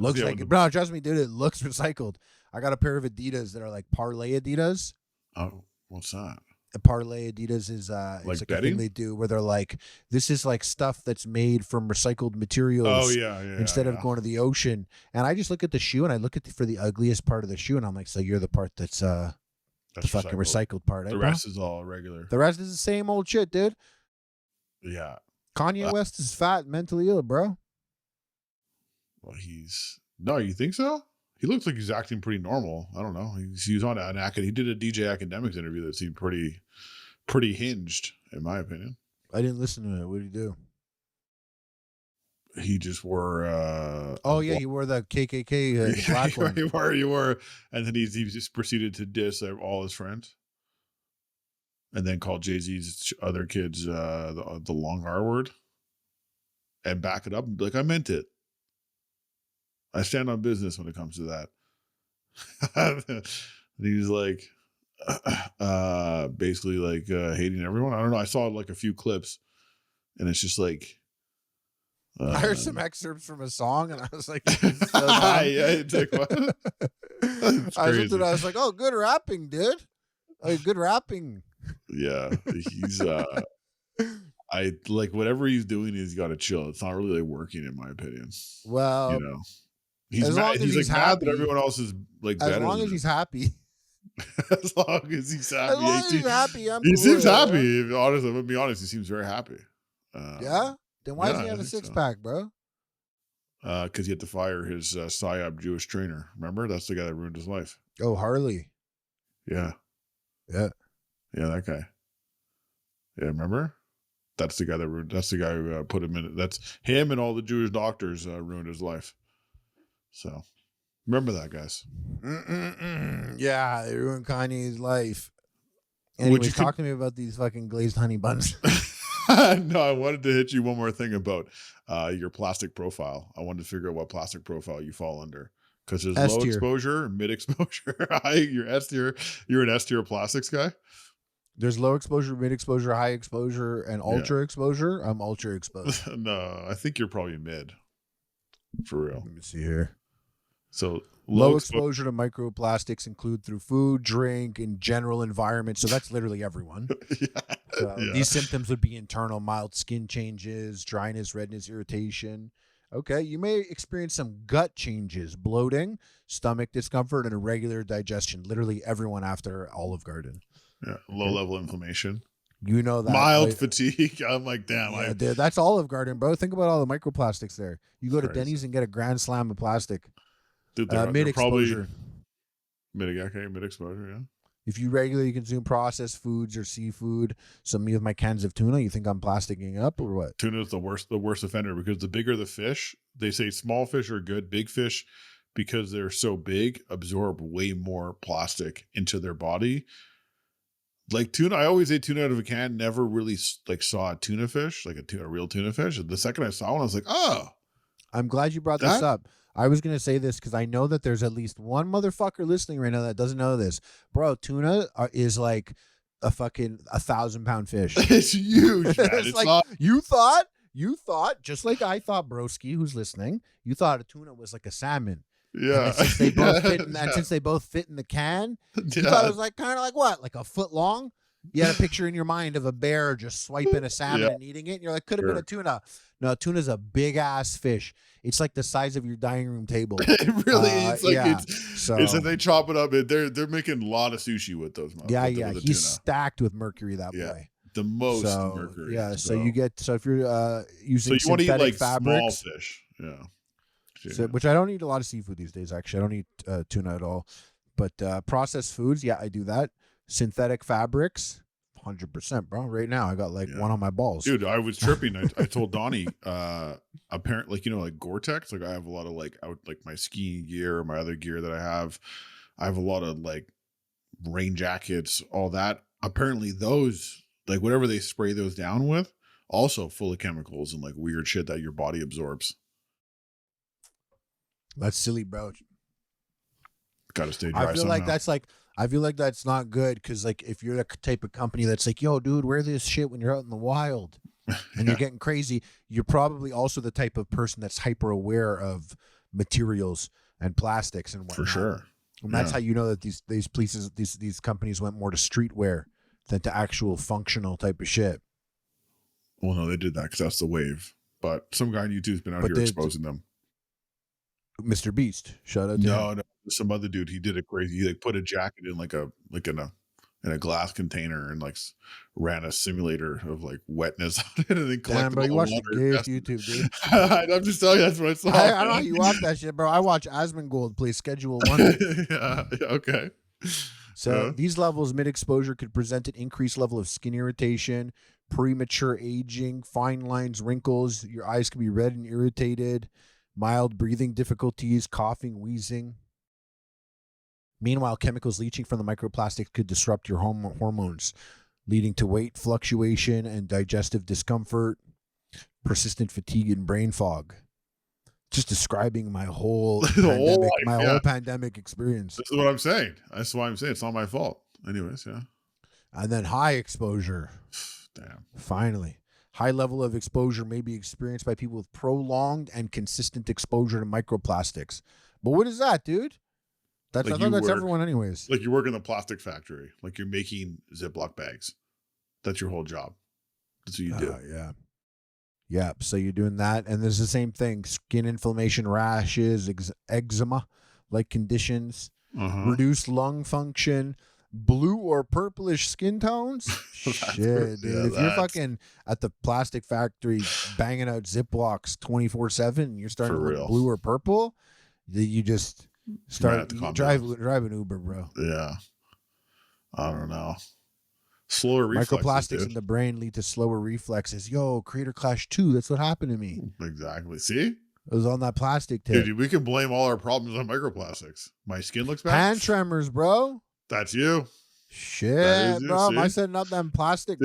Looks like it. Bro, trust me, dude, it looks recycled. I got a pair of Adidas that are like parlay Adidas. Oh, what's that? Parlay Adidas is Like a thing they do where they're like, this is like stuff that's made from recycled materials. Oh yeah, instead of going to the ocean. And I just look at the shoe and I look for the ugliest part of the shoe and I'm like, so you're the part that's the fucking recycled part. The rest is all regular. The rest is the same old shit, dude. Yeah. Kanye West is fat and mentally ill, bro. Well, no, you think so? He looks like he's acting pretty normal. I don't know. He was on he did a DJ Academics interview that seemed pretty hinged, in my opinion. I didn't listen to it. What did he do? He just wore. He wore the KKK black one. He wore, and then he just proceeded to diss all his friends, and then called Jay-Z's other kids the long R word, and back it up and be like, "I meant it. I stand on business when it comes to that." And he's like, basically like hating everyone. I don't know. I saw like a few clips, and it's just like. I heard some excerpts from a song, and I was like, it's like what? I was like, oh, good rapping, dude. Good rapping. Yeah, he's I like whatever he's doing. He's got to chill. It's not really like working, in my opinion. Well, he's mad. He's like mad that everyone else is like better. As long as he's happy. As long as he's happy. As long as he's happy, he seems happy. Honestly, I'm gonna be honest. He seems very happy. Yeah. Then why does he have a six-pack, bro? Because he had to fire his psyop Jewish trainer. Remember, that's the guy that ruined his life. Oh, Harley. Yeah, that guy. Yeah, remember? That's the guy that ruined. That's the guy who put him in. That's him and all the Jewish doctors ruined his life. So, remember that, guys. Yeah, they ruined Kanye's life. Anyways, talk to me about these fucking glazed honey buns. No, I wanted to hit you one more thing about your plastic profile. I wanted to figure out what plastic profile you fall under, because there's low exposure, mid exposure, high. You're an S tier plastics guy. There's low exposure, mid exposure, high exposure, and ultra exposure. I'm ultra exposed. No, I think you're probably mid. For real. Let me see here. So low exposure to microplastics include through food, drink, and general environment. So that's literally everyone. These symptoms would be internal, mild skin changes, dryness, redness, irritation. Okay, you may experience some gut changes, bloating, stomach discomfort, and irregular digestion. Literally everyone after Olive Garden. Yeah, low-level inflammation. You know that. Mild fatigue. I'm like, damn. Yeah, dude, that's Olive Garden, bro. Think about all the microplastics there. You go to Denny's and get a grand slam of plastic. Dude, mid exposure. Mid exposure, yeah. If you regularly consume processed foods or seafood, so me with my cans of tuna, you think I'm plasticking up or what? Tuna is the worst offender, because the bigger the fish, they say small fish are good. Big fish, because they're so big, absorb way more plastic into their body. Like tuna, I always ate tuna out of a can. Never really like saw a tuna fish, like a real tuna fish. The second I saw one, I was like, oh. I'm glad you brought this up. I was going to say this because I know that there's at least one motherfucker listening right now that doesn't know this. Bro, tuna is like a fucking 1,000-pound fish. It's huge, man. It's like, not... you thought, just like I thought, broski, who's listening, you thought a tuna was like a salmon. Yeah. And since they both fit in the can, you thought it was like kind of like what? Like a foot long? You had a picture in your mind of a bear just swiping a salmon and eating it. And you're like, could have been a tuna. No, tuna's a big ass fish. It's like the size of your dining room table. It really is. Like it's like they chop it up. They're making a lot of sushi with those. Yeah. He's stacked with mercury that way. The most mercury. Yeah. So if you're using so you want to eat like fabrics, small fish. Yeah. So, which I don't eat a lot of seafood these days. Actually, I don't eat tuna at all. But processed foods, I do that. Synthetic fabrics, 100%, bro. Right now, I got one on my balls. Dude, I was tripping. I told Donnie, apparently, like Gore-Tex, like I have a lot of like my skiing gear, my other gear that I have a lot of like rain jackets, all that. Apparently those, like whatever they spray those down with, also full of chemicals and like weird shit that your body absorbs. That's silly, bro. Gotta stay dry. I feel like that's not good, because like if you're the type of company that's like, yo, dude, wear this shit when you're out in the wild and you're getting crazy, you're probably also the type of person that's hyper aware of materials and plastics and whatnot. For sure. And that's how you know that these companies went more to streetwear than to actual functional type of shit. Well, no, they did that because that's the wave. But some guy on YouTube's been out here exposing them. Mr. Beast, shout out to him. No, some other dude. He did it crazy. He like put a jacket in a glass container and like ran a simulator of like wetness on it and then collected. Damn, bro, you watch the gayest YouTube, dude. I'm just telling you, that's what I saw. I don't know how you watch that shit, bro. I watch Asmongold play Schedule 1. Yeah, okay. So these levels mid-exposure could present an increased level of skin irritation, premature aging, fine lines, wrinkles. Your eyes can be red and irritated, mild breathing difficulties, coughing, wheezing. Meanwhile, chemicals leaching from the microplastics could disrupt your hormones, leading to weight fluctuation and digestive discomfort, persistent fatigue, and brain fog. Just describing my whole pandemic experience. This is what I'm saying. That's why I'm saying it's not my fault. Anyways, yeah. And then high exposure. Damn. Finally. High level of exposure may be experienced by people with prolonged and consistent exposure to microplastics. But what is that, dude? I thought that's everyone anyways. Like you work in the plastic factory. Like you're making Ziploc bags. That's your whole job. That's what you do. Yeah. Yeah. So you're doing that. And there's the same thing. Skin inflammation, rashes, eczema-like conditions, reduced lung function, blue or purplish skin tones. Shit, dude. If you're fucking at the plastic factory banging out Ziplocs 24/7 and you're starting to look blue or purple, you just... drive an Uber, bro. Yeah. I don't know. Slower reflexes. Microplastics in the brain lead to slower reflexes. Yo, Creator Clash 2. That's what happened to me. Exactly. See? It was on that plastic tip. Dude, we can blame all our problems on microplastics. My skin looks bad. Hand tremors, bro. That's you. Shit, bro. Am I setting up them plastic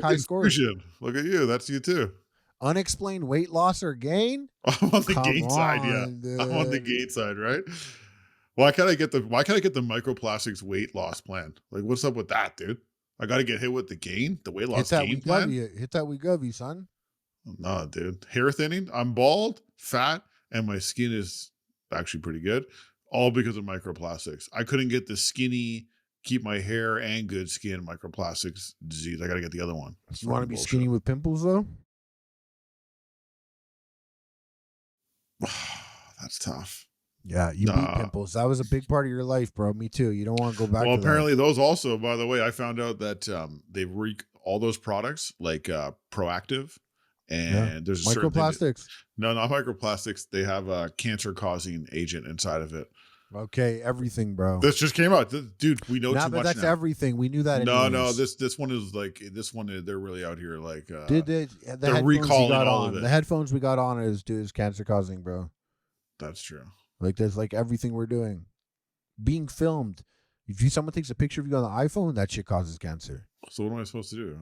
high scores? Look at you. That's you too. Unexplained weight loss or gain? I'm on the gain side, yeah. Dude. I'm on the gain side, right? Why can't I get the microplastics weight loss plan? Like, what's up with that, dude? I got to get hit with the weight loss gain plan. Hit that Wegovy, son. No, dude. Hair thinning. I'm bald, fat, and my skin is actually pretty good. All because of microplastics. I couldn't get the skinny, keep my hair and good skin microplastics disease. I got to get the other one. You want to be skinny with pimples, though? That's tough. Yeah, you beat pimples. That was a big part of your life, bro. Me too. You don't want to go back. Well, apparently those also, by the way, I found out that they all those products like Proactive and there's a microplastics. No, not microplastics. They have a cancer-causing agent inside of it. Okay, everything, bro. This just came out, dude. We know too much. That's now. Everything. We knew that. No. This one is like they're really out here. Like, they're recalling all of it. The headphones we got on is cancer causing, bro. That's true. Like there's like everything we're doing, being filmed. If someone takes a picture of you on the iPhone, that shit causes cancer. So what am I supposed to do?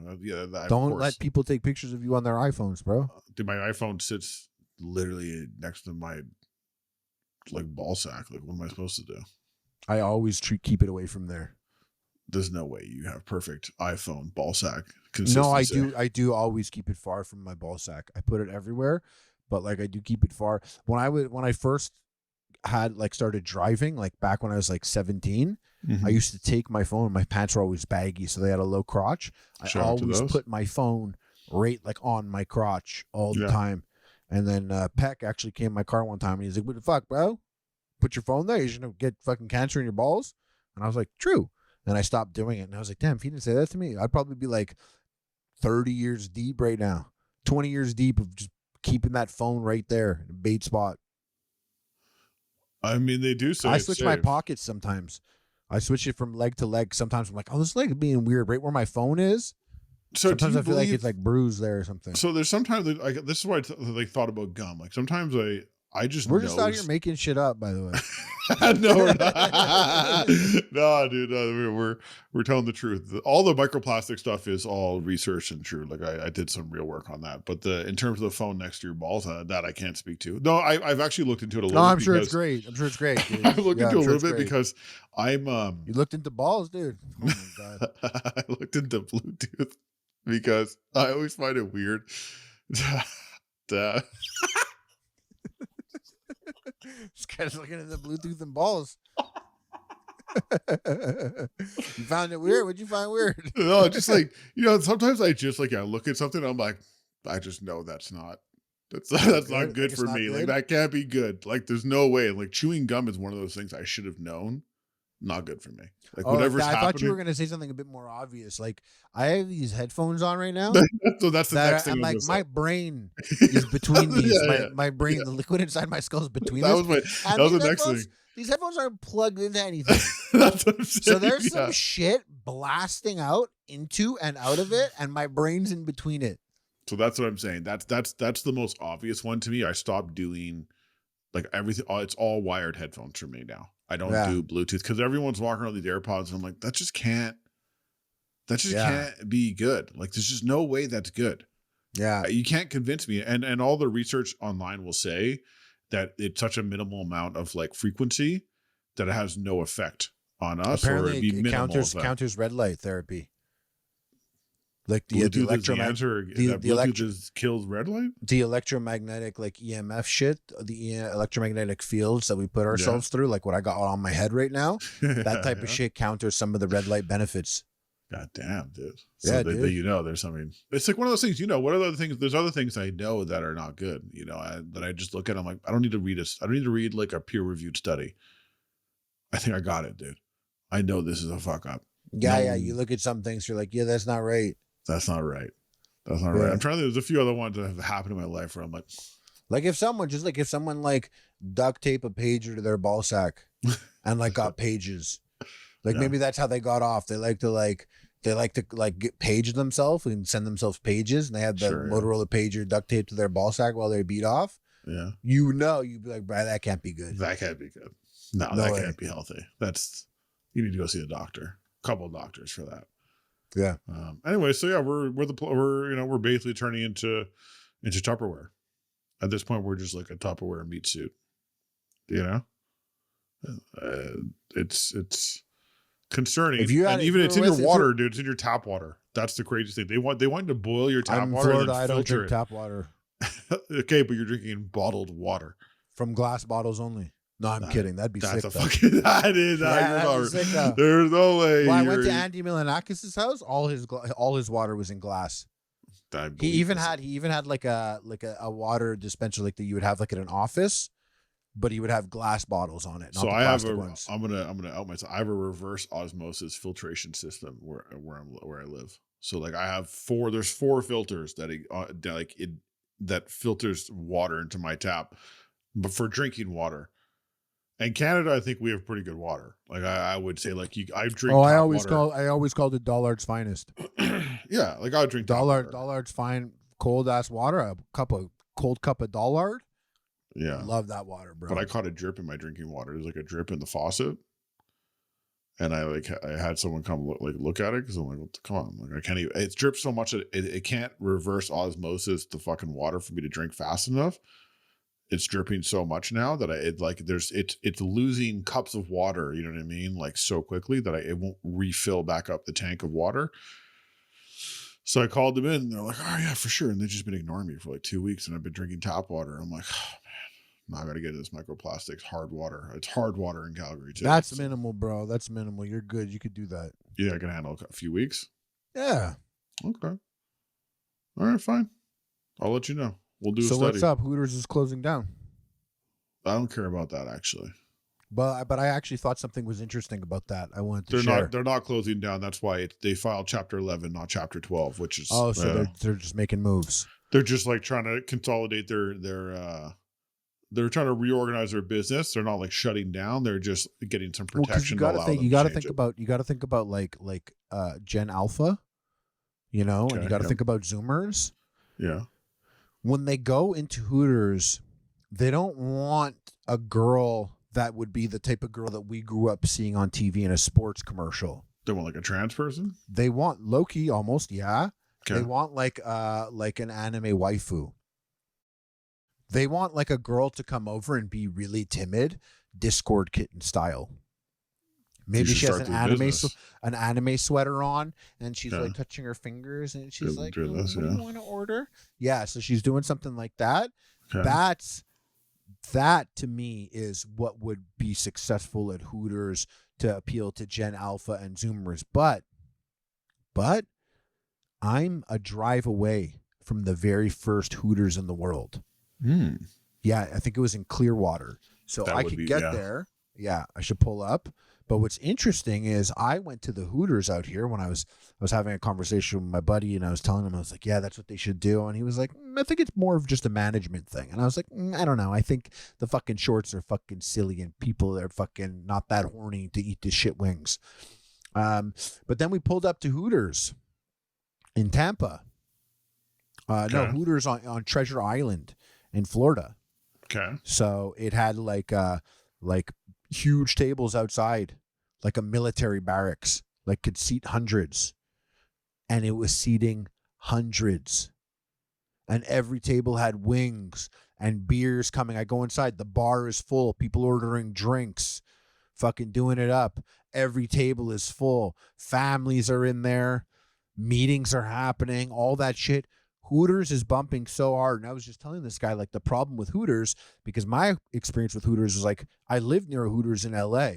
Don't let people take pictures of you on their iPhones, bro. Dude, my iPhone sits literally next to my ball sack. Like, what am I supposed to do? I always keep it away from there. There's no way you have perfect iPhone ball sack consistency. No, I do always keep it far from my ball sack. I put it everywhere, but like I do keep it far. When I first had started driving, like back when I was like 17, I used to take my phone. My pants were always baggy, so they had a low crotch. I always put my phone right like on my crotch all the time. And then Peck actually came in my car one time and he's like, "What the fuck, bro? Put your phone there. You're gonna get fucking cancer in your balls." And I was like, "True." And I stopped doing it. And I was like, "Damn, if he didn't say that to me, I'd probably be like 30 years deep right now, 20 years deep of just keeping that phone right there in a bait spot." I mean, they do say I switch my pockets sometimes. I switch it from leg to leg. Sometimes I'm like, "Oh, this leg is being weird," right where my phone is. So sometimes I feel like it's like bruised there or something. So there's sometimes this is why I thought about gum. Like sometimes I just we're just out here making shit up, by the way. No, we're not. No, dude, we're telling the truth. All the microplastic stuff is all research and true. Like I did some real work on that. But in terms of the phone next to your balls, that I can't speak to. No, I've actually looked into it a little. No, I'm sure it's great. I'm sure it's great. Dude. I've looked into it a little bit because I'm. You looked into balls, dude. Oh my god. I looked into Bluetooth because I always find it weird. This guy's looking at the Bluetooth and balls. You found it weird? What'd you find weird? No, just like, sometimes I just like, I look at something, I'm like, I just know that's not not good Like it's for not me. Like good? that can't be good. Like there's no way. Like chewing gum is one of those things I should have known. Not good for me. Like Oh, like whatever's that. I thought you were happening. gonna say something a bit more obvious. Like I have these headphones on right now So that's the that next thing I'm I'm like gonna say. my brain is between these. Yeah, My yeah. brain, the liquid inside my skull is between That this. was my And that was the next thing. these headphones aren't plugged into anything. That's what I'm So saying. there's some Yeah. shit blasting out into and out of it, and my brain's in between it. So that's what I'm saying. That's the most obvious one to me. I stopped doing like everything. It's all wired headphones for me now. I don't Yeah. do Bluetooth because everyone's walking around with these AirPods, and I'm like, that just can't Yeah. be good. Like there's just no way that's good. Yeah. You can't convince me. And all the research online will say that it's such a minimal amount of like frequency that it has no effect on us. Apparently, or it'd be it minimal counters red light therapy. Like the Bluetooth is the answer. That Bluetooth kills red light. the electromagnetic like EMF shit, the electromagnetic fields that we put ourselves through, like what I got on my head right now, that type of shit counters some of the red light benefits. God damn, dude. So Yeah, dude. There's something. It's like one of those things. What are other things? There's other things I know that are not good. That I just look at. I'm like, I don't need to read this. I don't need to read like a peer reviewed study. I think I got it, dude. I know this is a fuck up. Yeah. You look at some things, you're like, yeah, that's not right. That's not right. That's not right. I'm trying to. There's a few other ones that have happened in my life where I'm like if someone duct tape a pager to their ball sack and like got pages, like maybe that's how they got off. They like to get page themselves and send themselves pages, and they had the Motorola pager duct tape to their ball sack while they beat off. Yeah, you'd be like, bro, that can't be good. That can't be good. No, that can't be healthy. You need to go see a doctor. A couple of doctors for that. Yeah. Anyway, so yeah, we're basically turning into Tupperware. At this point, we're just like a Tupperware meat suit. It's concerning. It's in your water, dude. It's in your tap water. That's the craziest thing. They want to boil your tap water. Florida, and I don't drink it. tap water. Okay, but you're drinking bottled water from glass bottles only. No, I'm kidding. That'd be sick. That is sick. There's no way. Well, I went to Andy Milanakis' house. All his water was in glass. He even had like a water dispenser like that you would have like in an office, but he would have glass bottles on it. So I have I'm gonna out myself. I have a reverse osmosis filtration system where I live. So like I have there's 4 filters that filters water into my tap, but for drinking water. In Canada, I think we have pretty good water. Like I would say, like I drink. Oh, I always called it Dollard's finest. Yeah, like I would drink Dollard's fine cold ass water. A cold cup of Dollard. Yeah, love that water, bro. But I caught a drip in my drinking water. There's like a drip in the faucet, and I had someone come look at it because I'm like, come on, like I can't even. It drips so much that it can't reverse osmosis the fucking water for me to drink fast enough. It's dripping so much now that it's losing cups of water, you know what I mean? Like so quickly that it won't refill back up the tank of water. So I called them in and they're like, oh yeah, for sure. And they've just been ignoring me for like 2 weeks and I've been drinking tap water. I'm like, oh man, now I got to get into this microplastics hard water. It's hard water in Calgary too. That's minimal, bro. That's minimal. You're good. You could do that. Yeah, I can handle a few weeks. Yeah. Okay. All right, fine. I'll let you know. We'll do a study. So what's up? Hooters is closing down. I don't care about that actually. But I actually thought something was interesting about that. I wanted to share. They're not closing down. That's why they filed Chapter 11, not Chapter 12, which is so they're just making moves. They're just like trying to consolidate they're trying to reorganize their business. They're not like shutting down. They're just getting some protection. You got to think about like Gen Alpha, and you got to think about Zoomers. Yeah. When they go into Hooters, they don't want a girl that would be the type of girl that we grew up seeing on TV in a sports commercial. They want like a trans person? They want Loki almost, yeah. Okay. They want like an anime waifu. They want like a girl to come over and be really timid, Discord kitten style. Maybe she has an anime sweater on, and she's like touching her fingers, and she's like, "What do you want to order?" Yeah, so she's doing something like that. Okay. That to me is what would be successful at Hooters to appeal to Gen Alpha and Zoomers, but I'm a drive away from the very first Hooters in the world. Yeah, I think it was in Clearwater. So I could get there. Yeah, I should pull up. But what's interesting is I went to the Hooters out here when I was having a conversation with my buddy, and I was telling him, I was like, yeah, that's what they should do. And he was like, I think it's more of just a management thing. And I was like, I don't know. I think the fucking shorts are fucking silly and people are fucking not that horny to eat the shit wings. But then we pulled up to Hooters in Tampa. No, Hooters on Treasure Island in Florida. Okay. So it had like huge tables outside, like a military barracks, like could seat hundreds. And it was seating hundreds. And every table had wings and beers coming. I go inside, the bar is full, people ordering drinks, fucking doing it up. Every table is full. Families are in there. Meetings are happening, all that shit. Hooters is bumping so hard. And I was just telling this guy, like, the problem with Hooters, because my experience with Hooters was like, I lived near a Hooters in LA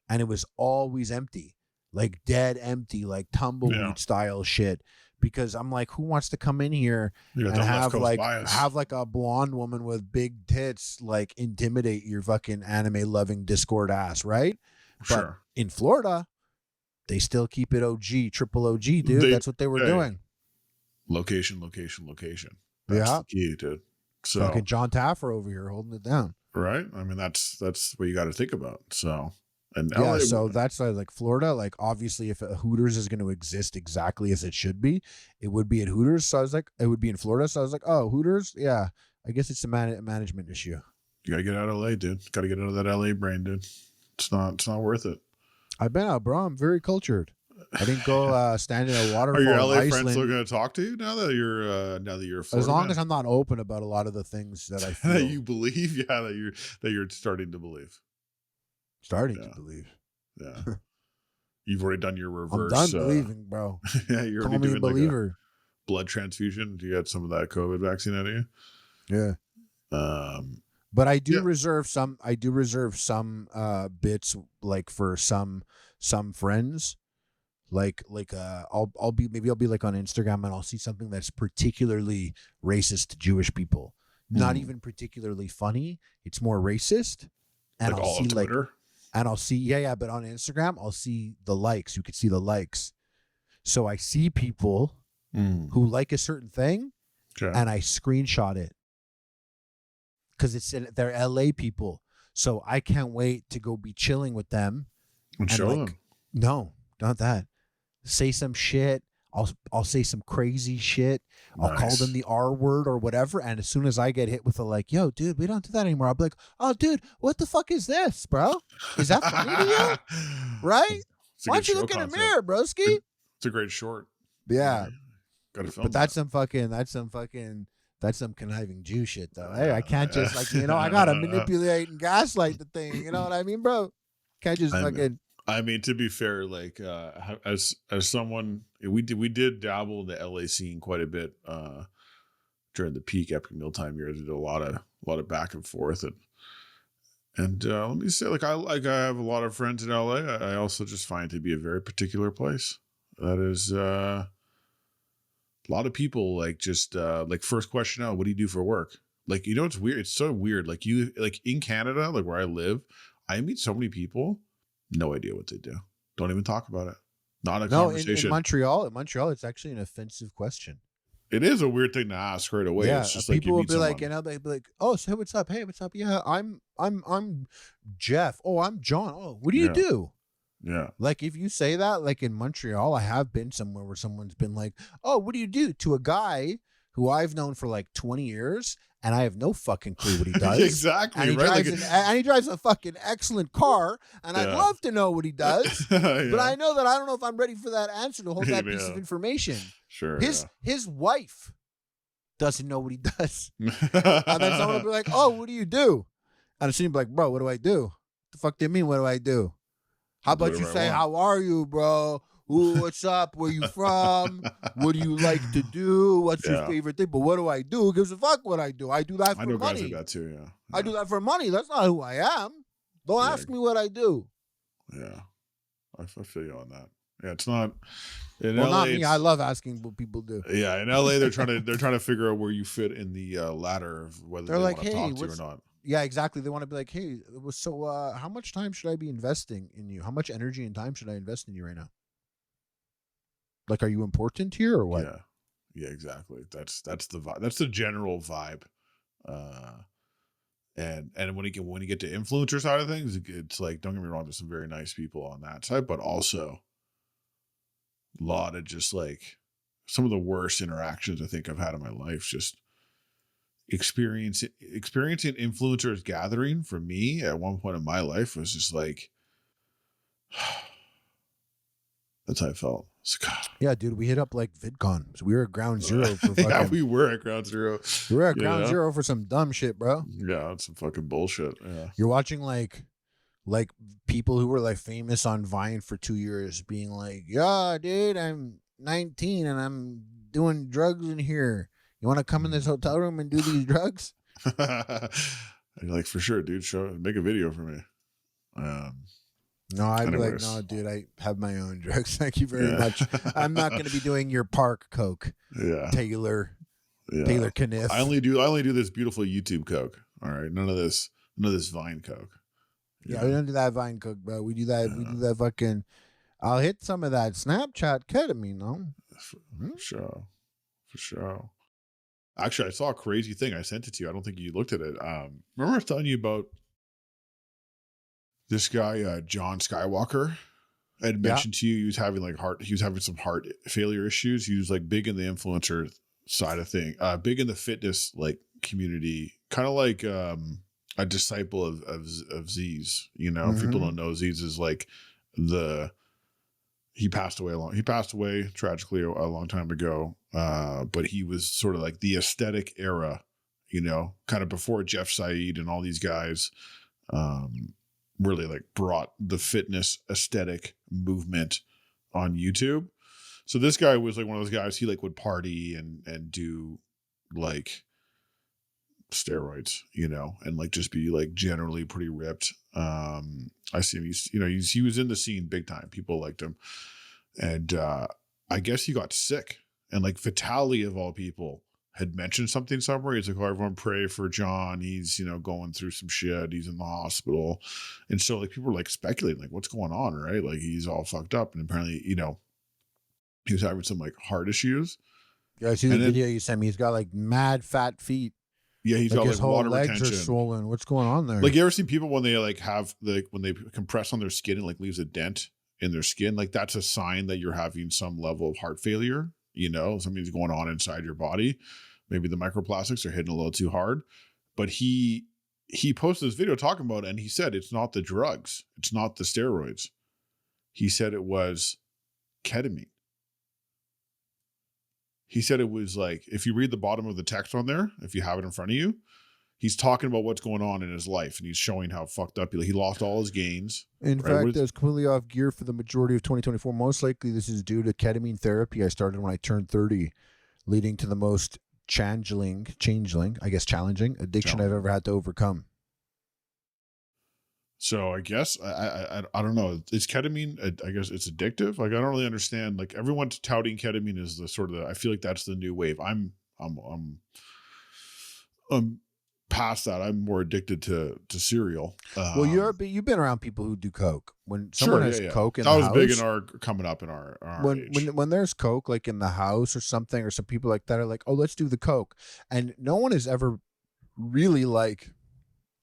and it was always empty, like dead empty, like tumbleweed style shit. Because I'm like, who wants to come in here and have like a blonde woman with big tits, like intimidate your fucking anime loving Discord ass, right? Sure. But in Florida, they still keep it OG, triple OG, dude. That's what they were doing. Location. That's the key, dude. So fucking John Taffer over here holding it down. Right? I mean, that's what you got to think about. So, and yeah, LA, so that's like Florida, like obviously if a Hooters is going to exist exactly as it should be, it would be at Hooters. So I was like, it would be in Florida. So I was like, oh, Hooters? Yeah, I guess it's a management issue. You got to get out of LA, dude. Got to get out of that LA brain, dude. It's not worth it. I've been out, bro. I'm very cultured. I didn't go stand in a waterfall. Are your LA in friends still going to talk to you now that you're a Florida as long man? as I'm not open about a lot of the things that I feel. That you believe, that you're starting to believe. To believe. Yeah. You've already done your reverse. I'm done believing, bro. Yeah, you're Call already me doing a believer. Like a blood transfusion. Do you get some of that COVID vaccine out of you? Yeah. But I do reserve some. I do reserve some bits, like for some friends. Like I'll be like on Instagram and I'll see something that's particularly racist to Jewish people. Not even particularly funny. It's more racist. And like I'll see Twitter? And I'll see but on Instagram I'll see the likes. You could see the likes. So I see people who like a certain thing, and I screenshot it. Because they're LA people. So I can't wait to go be chilling with them. And show them. No, not that. Say some shit. I'll say some crazy shit. I'll call them the R word or whatever. And as soon as I get hit with yo, dude, we don't do that anymore. I'll be like, oh, dude, what the fuck is this, bro? Is that funny to you? Right? Why don't you look in the mirror, broski? It's a great short. Yeah. Gotta film but that's some conniving Jew shit, though. Hey, I can't just I gotta manipulate and gaslight the thing. You know what I mean, bro? Can't just fucking. I mean, to be fair, like as someone, we did dabble in the LA scene quite a bit during the peak Epic Mealtime years. We did a lot of back and forth, and let me say, I have a lot of friends in LA. I also just find it to be a very particular place. That is a lot of people like first question out, what do you do for work? Like, it's weird. It's so weird. Like in Canada, like where I live, I meet so many people. No idea what they do. Don't even talk about it. Not a conversation. In Montreal, it's actually an offensive question. It is a weird thing to ask right away. Yeah, it's just people will be someone. like, they'll be like, "Oh, so what's up? Hey, what's up? Yeah, I'm Jeff. Oh, I'm John. Oh, what do you do?" Yeah. Like if you say that, like in Montreal, I have been somewhere where someone's been like, "Oh, what do you do?" to a guy who I've known for like 20 years, and I have no fucking clue what he does. Exactly. And he, right? and he drives a fucking excellent car, and I'd love to know what he does. But I know that I don't know if I'm ready for that answer to hold that piece of information. Sure. His wife doesn't know what he does. And then someone will be like, "Oh, what do you do?" And she'll be like, "Bro, what do I do? The fuck do you mean, what do I do? How about you say, how are you, bro? Ooh, what's up? Where you from? What do you like to do? What's your favorite thing? But what do I do? Who gives a fuck what I do? I do that for money. I know guys like that too, yeah. I do that for money. That's not who I am. Don't ask me what I do. Yeah. I feel you on that. Yeah, it's not in Well, LA. not me. I love asking what people do. Yeah, in LA they're trying to figure out where you fit in the ladder of whether They're they like, want to hey, talk to you or not. yeah, exactly. They want to be like, hey, so how much time should I be investing in you? How much energy and time should I invest in you right now? Like, are you important here or what? Yeah, exactly. That's the vibe. That's the general vibe. And when you get to influencer side of things, it's like, don't get me wrong, there's some very nice people on that side, but also a lot of just like some of the worst interactions I think I've had in my life. Just experiencing influencers gathering for me at one point in my life was just like, that's how I felt. Yeah, dude, we hit up like VidCon. So we were at ground zero for fucking. Yeah, we were at ground zero. We were at ground zero for some dumb shit, bro. Yeah, that's some fucking bullshit. Yeah. You're watching like people who were like famous on Vine for 2 years being like, yeah, dude, I'm 19 and I'm doing drugs in here. You want to come in this hotel room and do these drugs? You're like, for sure, dude. Make a video for me. No, I'd be like, no, dude, I have my own drugs. Thank you very much. I'm not going to be doing your park coke. Yeah. Taylor Kniff. I only do this beautiful YouTube coke. All right. None of this Vine coke. Yeah, we don't do that Vine coke, bro. We do that. We do that fucking. I'll hit some of that Snapchat ketamine, though. For sure. Actually, I saw a crazy thing. I sent it to you. I don't think you looked at it. Remember I was telling you about this guy, John Skywalker? I had mentioned to you he was having some heart failure issues. He was like big in the influencer side of thing, big in the fitness like community, kind of like a disciple of Z's. You know, if people don't know, Z's is like he passed away tragically a long time ago. But he was sort of like the aesthetic era, you know, kind of before Jeff Said and all these guys, really like brought the fitness aesthetic movement on YouTube. So this guy was like one of those guys, he like would party and do like steroids, you know, and like just be like generally pretty ripped. I see him, he was in the scene big time. People liked him. And I guess he got sick, and like Vitaly of all people had mentioned something somewhere. He's like, oh, everyone pray for John. He's, going through some shit. He's in the hospital. And so like people were like speculating, like, what's going on, right? Like he's all fucked up. And apparently, he was having some like heart issues. Yeah, I see the video you sent me. He's got like mad fat feet. Yeah, he's got his like whole water legs retention. Are swollen. What's going on there? Like you ever seen people when they like have when they compress on their skin and like leaves a dent in their skin? Like that's a sign that you're having some level of heart failure. Something's going on inside your body. Maybe the microplastics are hitting a little too hard. But he posted this video talking about it, and he said it's not the drugs, it's not the steroids. He said it was ketamine. He said it was like, if you read the bottom of the text on there, if you have it in front of you, he's talking about what's going on in his life, and he's showing how fucked up he lost all his gains. In fact, I was completely off gear for the majority of 2024. Most likely, this is due to ketamine therapy I started when I turned 30, leading to the most challenging addiction I've ever had to overcome. So I guess I don't know. Is ketamine? I guess it's addictive. Like I don't really understand. Like everyone's touting ketamine as the sort of I feel like that's the new wave. I'm past that. I'm more addicted to cereal. Well, you've been around people who do coke. When someone has coke in the house, that was big in our coming up in our age. When there's coke like in the house or something, or some people like that are like, oh, let's do the coke, and no one is ever really like,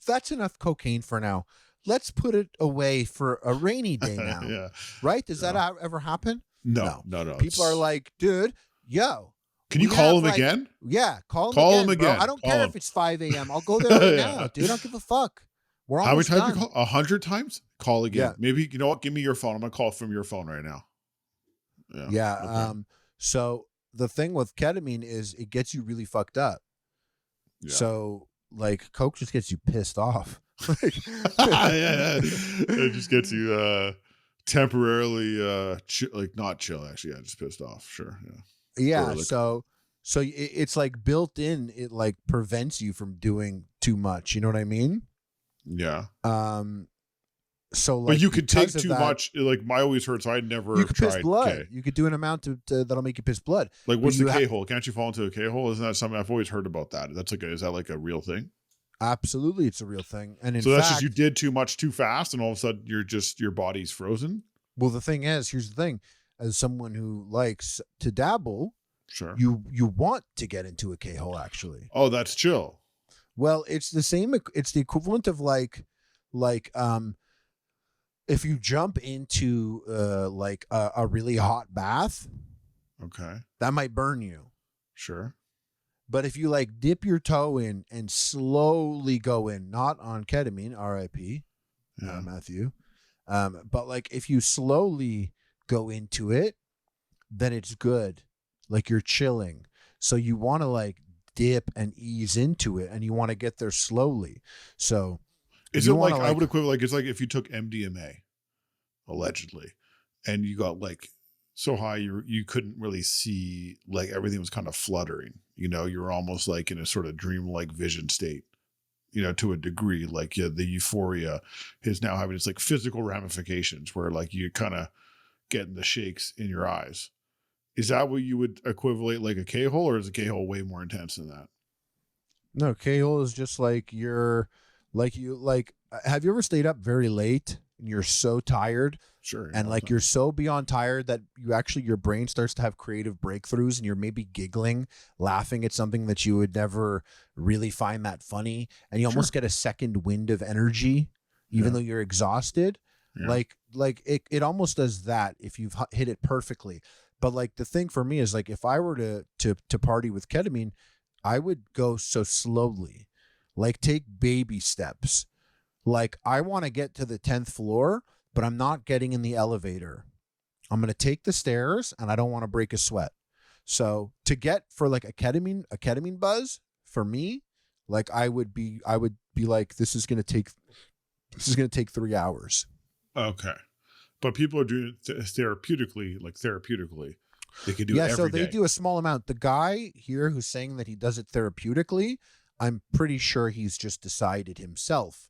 that's enough cocaine for now. Let's put it away for a rainy day now. Yeah. Right? Does that ever happen? No. People are like, dude, yo. Can you call him again? Yeah, call him again. Bro. I don't care if it's 5 a.m. I'll go there right now, dude. I don't give a fuck. We're almost done. How many times you call? 100 times? Call again. Yeah. Maybe, you know what? Give me your phone. I'm going to call from your phone right now. Yeah. Okay. So the thing with ketamine is it gets you really fucked up. Yeah. So like coke just gets you pissed off. Yeah. It just gets you temporarily not chill, actually. Yeah, just pissed off. Sure. Yeah. Yeah. So it's like built in. It like prevents you from doing too much. You know what I mean? Yeah. So like, but you could take because of too that, much. Like I always heard, so I never you could piss tried blood. K. You could do an amount that'll make you piss blood. Like, But what's the you K hole? Can't you fall into a K hole? Isn't that something I've always heard about that? That's like, is that like a real thing? Absolutely, it's a real thing. And in So that's fact, just you did too much too fast, and all of a sudden your body's frozen. well, the thing is, here's the thing: as someone who likes to dabble, Sure. you want to get into a K hole. Actually, Oh, that's chill. well, it's the same. It's the equivalent of like if you jump into like a really hot bath, Okay. that might burn you. Sure. But if you like dip your toe in and slowly go in, not on ketamine, R.I.P. Yeah. Matthew, but like if you slowly go into it, then it's good. Like you're chilling. So you want to like dip and ease into it, and you want to get there slowly. So is it like, I would equate, like, it's like if you took MDMA, allegedly, and you got like so high you couldn't really see, like everything was kind of fluttering, you know, you were almost like in a sort of dreamlike vision state, you know, to a degree, like, yeah, the euphoria is now having its like physical ramifications where like you kind of getting the shakes in your eyes. Is that what you would equivalent like a K-hole, or is a K-hole way more intense than that? No, K-hole is just like have you ever stayed up very late and you're so tired? Sure. And like you're so beyond tired that your brain starts to have creative breakthroughs, and you're maybe giggling, laughing at something that you would never really find that funny, and you almost get a second wind of energy, even though you're exhausted. Yeah. Like it almost does that if you've hit it perfectly. But like the thing for me is like if I were to party with ketamine, I would go so slowly, like take baby steps. Like I want to get to the 10th floor, but I'm not getting in the elevator. I'm going to take the stairs, and I don't want to break a sweat. So to get for like a ketamine buzz for me, like I would be like, this is going to take 3 hours. Okay. But people are doing it therapeutically. They could do it every so they day. do a small amount. The guy here who's saying that he does it therapeutically, I'm pretty sure he's just decided himself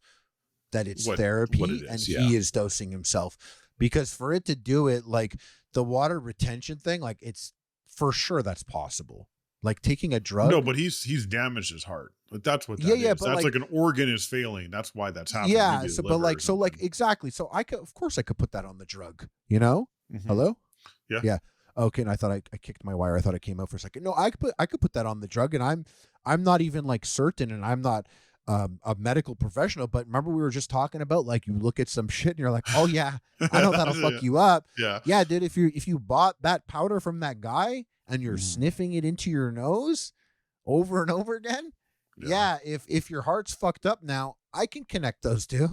that it's therapy, and he is dosing himself, because for it to do it, like the water retention thing, like it's for sure that's possible. Like taking a drug. No, but he's damaged his heart. But that's what that is. But that's like an organ is failing. That's why that's happening. Yeah. So, but like, exactly. So I could put that on the drug, you know? Mm-hmm. Hello? Yeah. Yeah. Okay. And I thought I kicked my wire. I thought I came out for a second. No, I could put that on the drug, and I'm not even like certain, and I'm not a medical professional, but remember we were just talking about, like, you look at some shit and you're like, oh yeah, I know that'll fuck you up. Yeah, dude, if you bought that powder from that guy and you're sniffing it into your nose over and over again, if your heart's fucked up now, I can connect those two.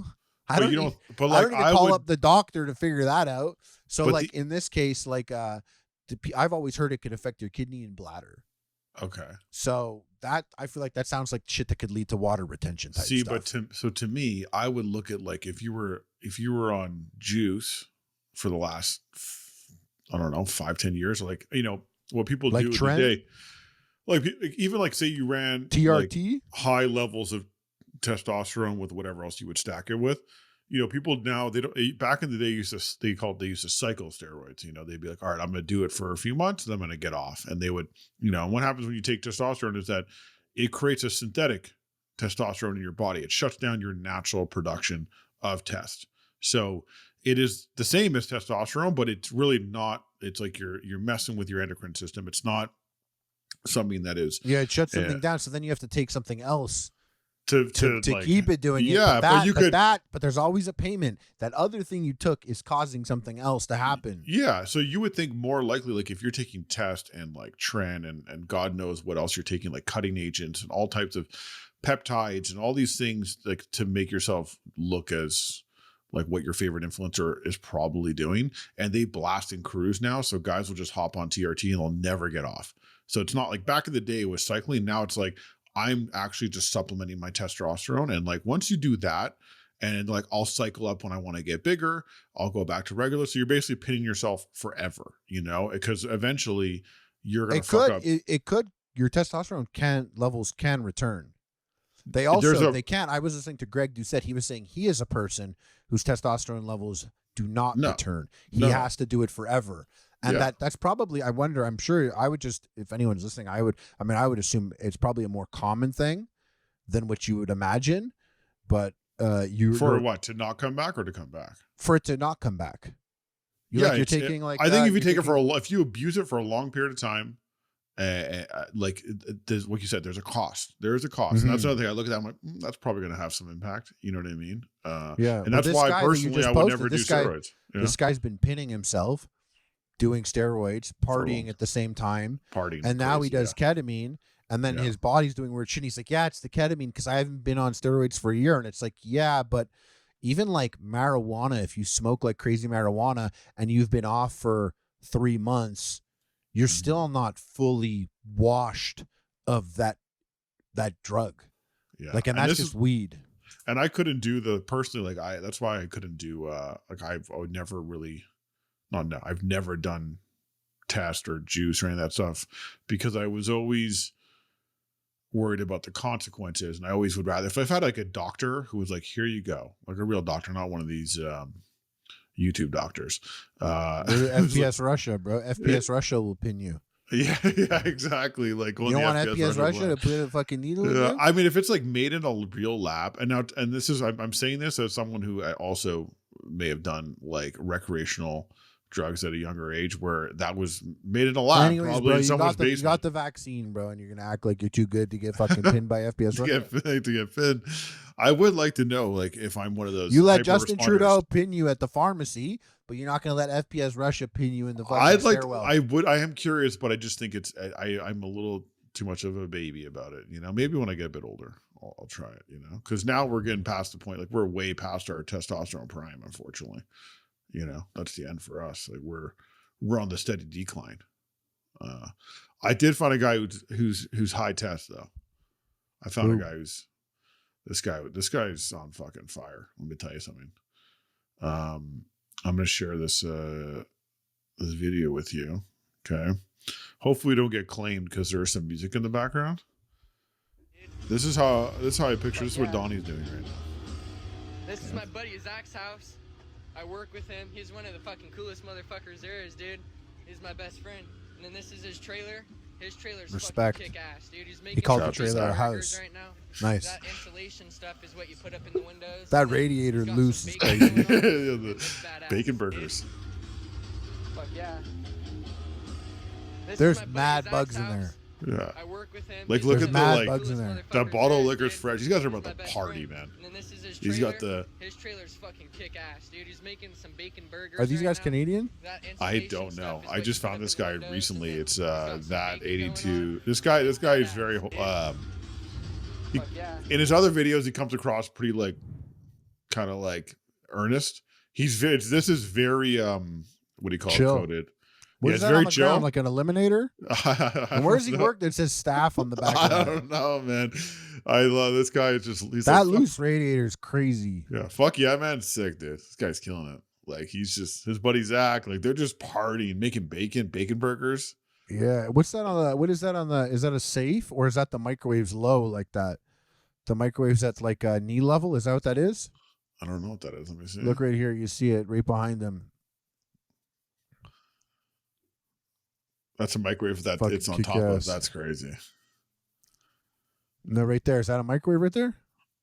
I don't need to call up the doctor to figure that out. So like in this case, like I've always heard it could affect your kidney and bladder. Okay. So that, I feel like that sounds like shit that could lead to water retention type stuff. But to me, I would look at, like, if you were on juice for the last, I don't know, 5-10 years, like, you know, what people like do today, like even like say you ran TRT, like high levels of testosterone with whatever else you would stack it with. You know, people now, they don't, back in the day, they used to cycle steroids. You know, they'd be like, all right, I'm going to do it for a few months, then I'm going to get off. And they would, you know, and what happens when you take testosterone is that it creates a synthetic testosterone in your body. It shuts down your natural production of test. So it is the same as testosterone, but it's really not. It's like you're messing with your endocrine system. It's not something that is. Yeah, it shuts something down. So then you have to take something else to like, keep it doing it. Yeah, but there's always a payment. That other thing you took is causing something else to happen. Yeah, so you would think more likely, like if you're taking test and like tren and God knows what else you're taking, like cutting agents and all types of peptides and all these things, like to make yourself look as like what your favorite influencer is probably doing, and they blast and cruise now. So guys will just hop on TRT and they'll never get off. So it's not like back in the day it was cycling. Now it's like, I'm actually just supplementing my testosterone. And like, once you do that, and like, I'll cycle up when I want to get bigger, I'll go back to regular. So you're basically pinning yourself forever, you know, because eventually you're going to fuck up. It could, your testosterone levels can return. They also they can't. I was listening to Greg Doucette. He was saying he is a person whose testosterone levels do not return. He has to do it forever. And that's probably, I wonder, I'm sure I would just, if anyone's listening, I would assume it's probably a more common thing than what you would imagine. But what, to not come back or to come back? For it to not come back. You're taking I think if you take it if you abuse it for a long period of time, like you said, there's a cost. There is a cost. Mm-hmm. And that's another thing. I look at that, I'm like, that's probably going to have some impact. You know what I mean? And that's why personally I would never do steroids. This guy's been pinning himself, doing steroids, partying at the same time. And now he does ketamine. And then his body's doing weird shit. And he's like, it's the ketamine because I haven't been on steroids for a year. And it's like, but even like marijuana, if you smoke like crazy marijuana and you've been off for 3 months, you're still not fully washed of that drug. Yeah. Like, and that's just weed. And I couldn't do that's why I couldn't do, I've never done test or juice or any of that stuff because I was always worried about the consequences. And I always would rather, if I've had like a doctor who was like, here you go, like a real doctor, not one of these, YouTube doctors. FPS Russia, bro. FPS Russia will pin you. Yeah, exactly. Like, you don't want FPS Russia to put a fucking needle in you? I mean, if it's like made in a real lab, and this is, I'm saying this as someone who I also may have done like recreational drugs at a younger age where that was made in a lab. Anyways, probably bro, in someone's basement. You got the vaccine, bro, and you're gonna act like you're too good to get fucking pinned by FPS Russia. to get pinned. I would like to know, like, if I'm one of those. You let Justin Trudeau pin you at the pharmacy, but you're not gonna let FPS Russia pin you in the fucking stairwell. I am curious, but I just think I'm a little too much of a baby about it. You know, maybe when I get a bit older, I'll try it. You know, because now we're getting past the point, like we're way past our testosterone prime, unfortunately. You know, that's the end for us. Like we're on the steady decline. I did find a guy who's high test though. I found a guy who's this guy's on fucking fire. Let me tell you something. I'm gonna share this video with you. Okay. Hopefully we don't get claimed because there's some music in the background. This is how I picture this is what Donnie's doing right now. This is my buddy Zach's house. I work with him. He's one of the fucking coolest motherfuckers there is, dude. He's my best friend. And then this is his trailer. His trailer's Respect. fucking kick-ass, dude. He's making he called the trailer a house. Right now. Nice. That insulation stuff is what you put up in the windows. That radiator loose is crazy. The bacon burgers. Fuck yeah. There's mad bugs in there. Yeah. I work with him. Like, look at the bugs in there. That bottle of liquor's fresh. These guys are about to party, man. And then this is his He's got the. His trailer's fucking kick ass, dude. He's making some bacon burgers. Are these guys Canadian? I don't know. I just found this guy recently. It's that 82. This guy is very. In his other videos, he comes across pretty like, kind of like earnest. This is very what do you call chill. It? Coded. What is that very on the chill. Ground, like an eliminator? And where does he work that says staff on the back? I don't know, man. I love this guy. He's that like, loose radiator is crazy. Yeah, fuck yeah, man. Sick, dude. This guy's killing it. Like he's just his buddy Zach. Like they're just partying, making bacon burgers. Yeah. What's that on the? What is that on the? Is that a safe or is that the microwaves low like that? The microwaves that's like knee level. Is that what that is? I don't know what that is. Let me see. Look right here. You see it right behind them. That's a microwave that it's on top of. That's crazy. No, right there. Is that a microwave right there?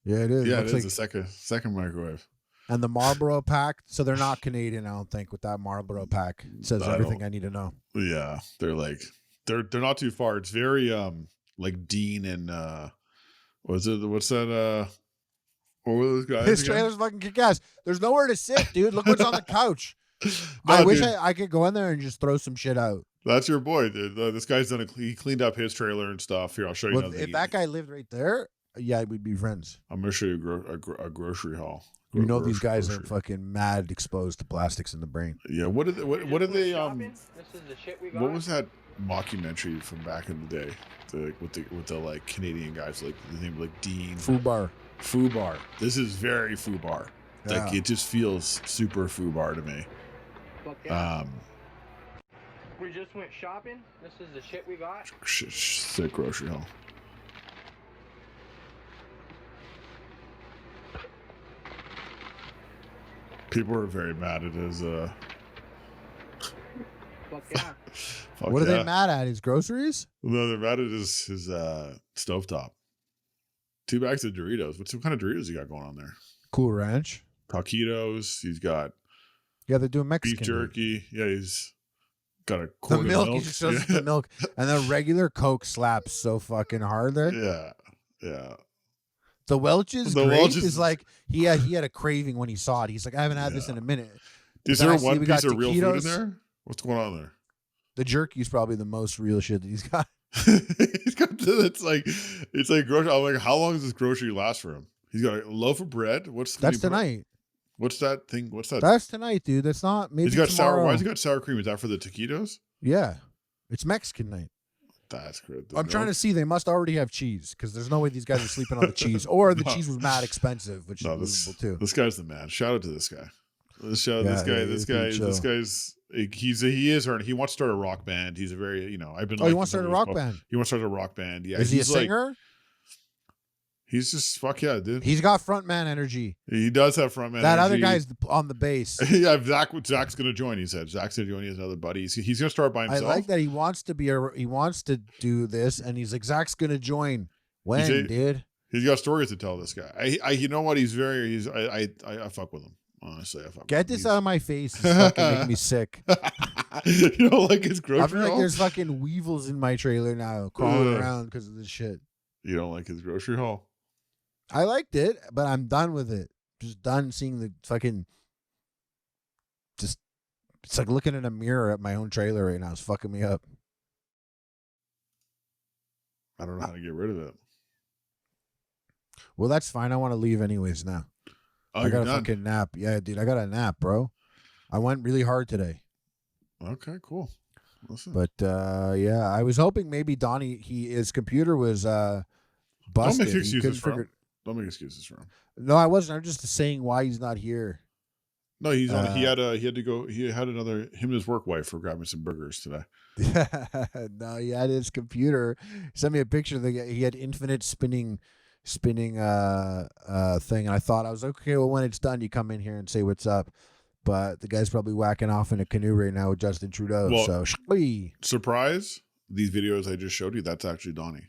Yeah, it is. Yeah, it is a second microwave. And the Marlboro pack. So they're not Canadian, I don't think, with that Marlboro pack. It says everything I need to know. Yeah, they're like they're not too far. It's very like Dean and what's that? What were those guys? His trailer's fucking kick ass. There's nowhere to sit, dude. Look what's on the couch. I wish I could go in there and just throw some shit out. That's your boy, dude. This guy's he cleaned up his trailer and stuff. Here, I'll show you. If that guy lived right there, yeah, we'd be friends. I'm gonna show you a grocery haul. You know these guys are fucking mad exposed to plastics in the brain. Yeah. What did they? What was that mockumentary from back in the day? With the like Canadian guys, like the name like Dean. Fubar. This is very Fubar. Yeah. Like it just feels super Fubar to me. Yeah. We just went shopping. This is the shit we got. Sick grocery haul. People are very mad at his. Fuck yeah. What are they mad at? His groceries? No, they're mad at his stovetop. 2 bags of Doritos. What kind of Doritos he got going on there? Cool Ranch. Taquitos. He's got. Yeah, they're doing Mexican beef jerky. Yeah, he's got a the quart milk. of milk. He just shows us the milk, and the regular Coke slaps so fucking hard there. Yeah. The Welch's The grape Welch's is like he had a craving when he saw it. He's like, I haven't had this in a minute. Is there one piece of real food in there? What's going on there? The jerky is probably the most real shit that he's got. He's got it's like grocery. I'm like, how long does this grocery last for him? He's got a loaf of bread. That's tonight. What's that thing? What's that? That's tonight, dude. That's not maybe. He's got tomorrow. sour. Why has he got sour cream? Is that for the taquitos? Yeah, it's Mexican night. That's good. I'm trying to see. They must already have cheese because there's no way these guys are sleeping on the cheese, or the cheese was mad expensive, which is believable too. This guy's the man. Shout out to this guy. This guy's. He wants to start a rock band. He's a very, I've been. Oh, he wants to start a rock band. He wants to start a rock band. Yeah. Is he a singer? He's just fuck yeah, dude. He's got frontman energy. He does have frontman energy. That other guy's on the bass. Yeah, Zach's gonna join. He said Zach's gonna join. He has another buddy. He's gonna start by himself. I like that he wants to do this, and he's like, Zach's gonna join. When, dude? He's got stories to tell. This guy. You know what? I fuck with him. Honestly, I fuck. Get this out of my face. It's fucking making me sick. You don't like his grocery? I feel like there's fucking weevils in my trailer now, crawling around because of this shit. You don't like his grocery haul? I liked it, but I'm done with it. Just done seeing the fucking. It's like looking in a mirror at my own trailer right now. It's fucking me up. I don't know how to get rid of it. Well, that's fine. I want to leave anyways now. Oh, I got a fucking nap. Yeah, dude, I got a nap, bro. I went really hard today. Okay, cool. Listen. But yeah, I was hoping maybe Donnie, his computer was busted. Don't make excuses for him. Don't make excuses for him. No, I wasn't. I'm just saying why he's not here. No, he's on. He had to go. He had another. Him and his work wife were grabbing some burgers today. No, he had his computer. He sent me a picture that he had infinite spinning thing, and I thought, I was like, okay, well, when it's done, you come in here and say what's up. But the guy's probably whacking off in a canoe right now with Justin Trudeau. Well, so surprise! These videos I just showed you, that's actually Donnie.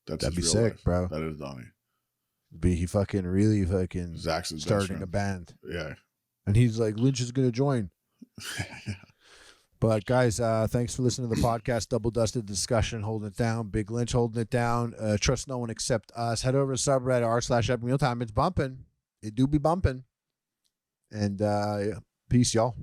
That'd be sick, life. bro. That is Donnie. Be he fucking really fucking Zach's starting a band. Yeah. And he's like, Lynch is gonna join. But guys, thanks for listening to the podcast. Double Dusted Discussion holding it down. Big Lynch holding it down. Trust no one except us. Head over to subreddit r/EpicMealtime. It's bumping. It do be bumping. And peace, y'all.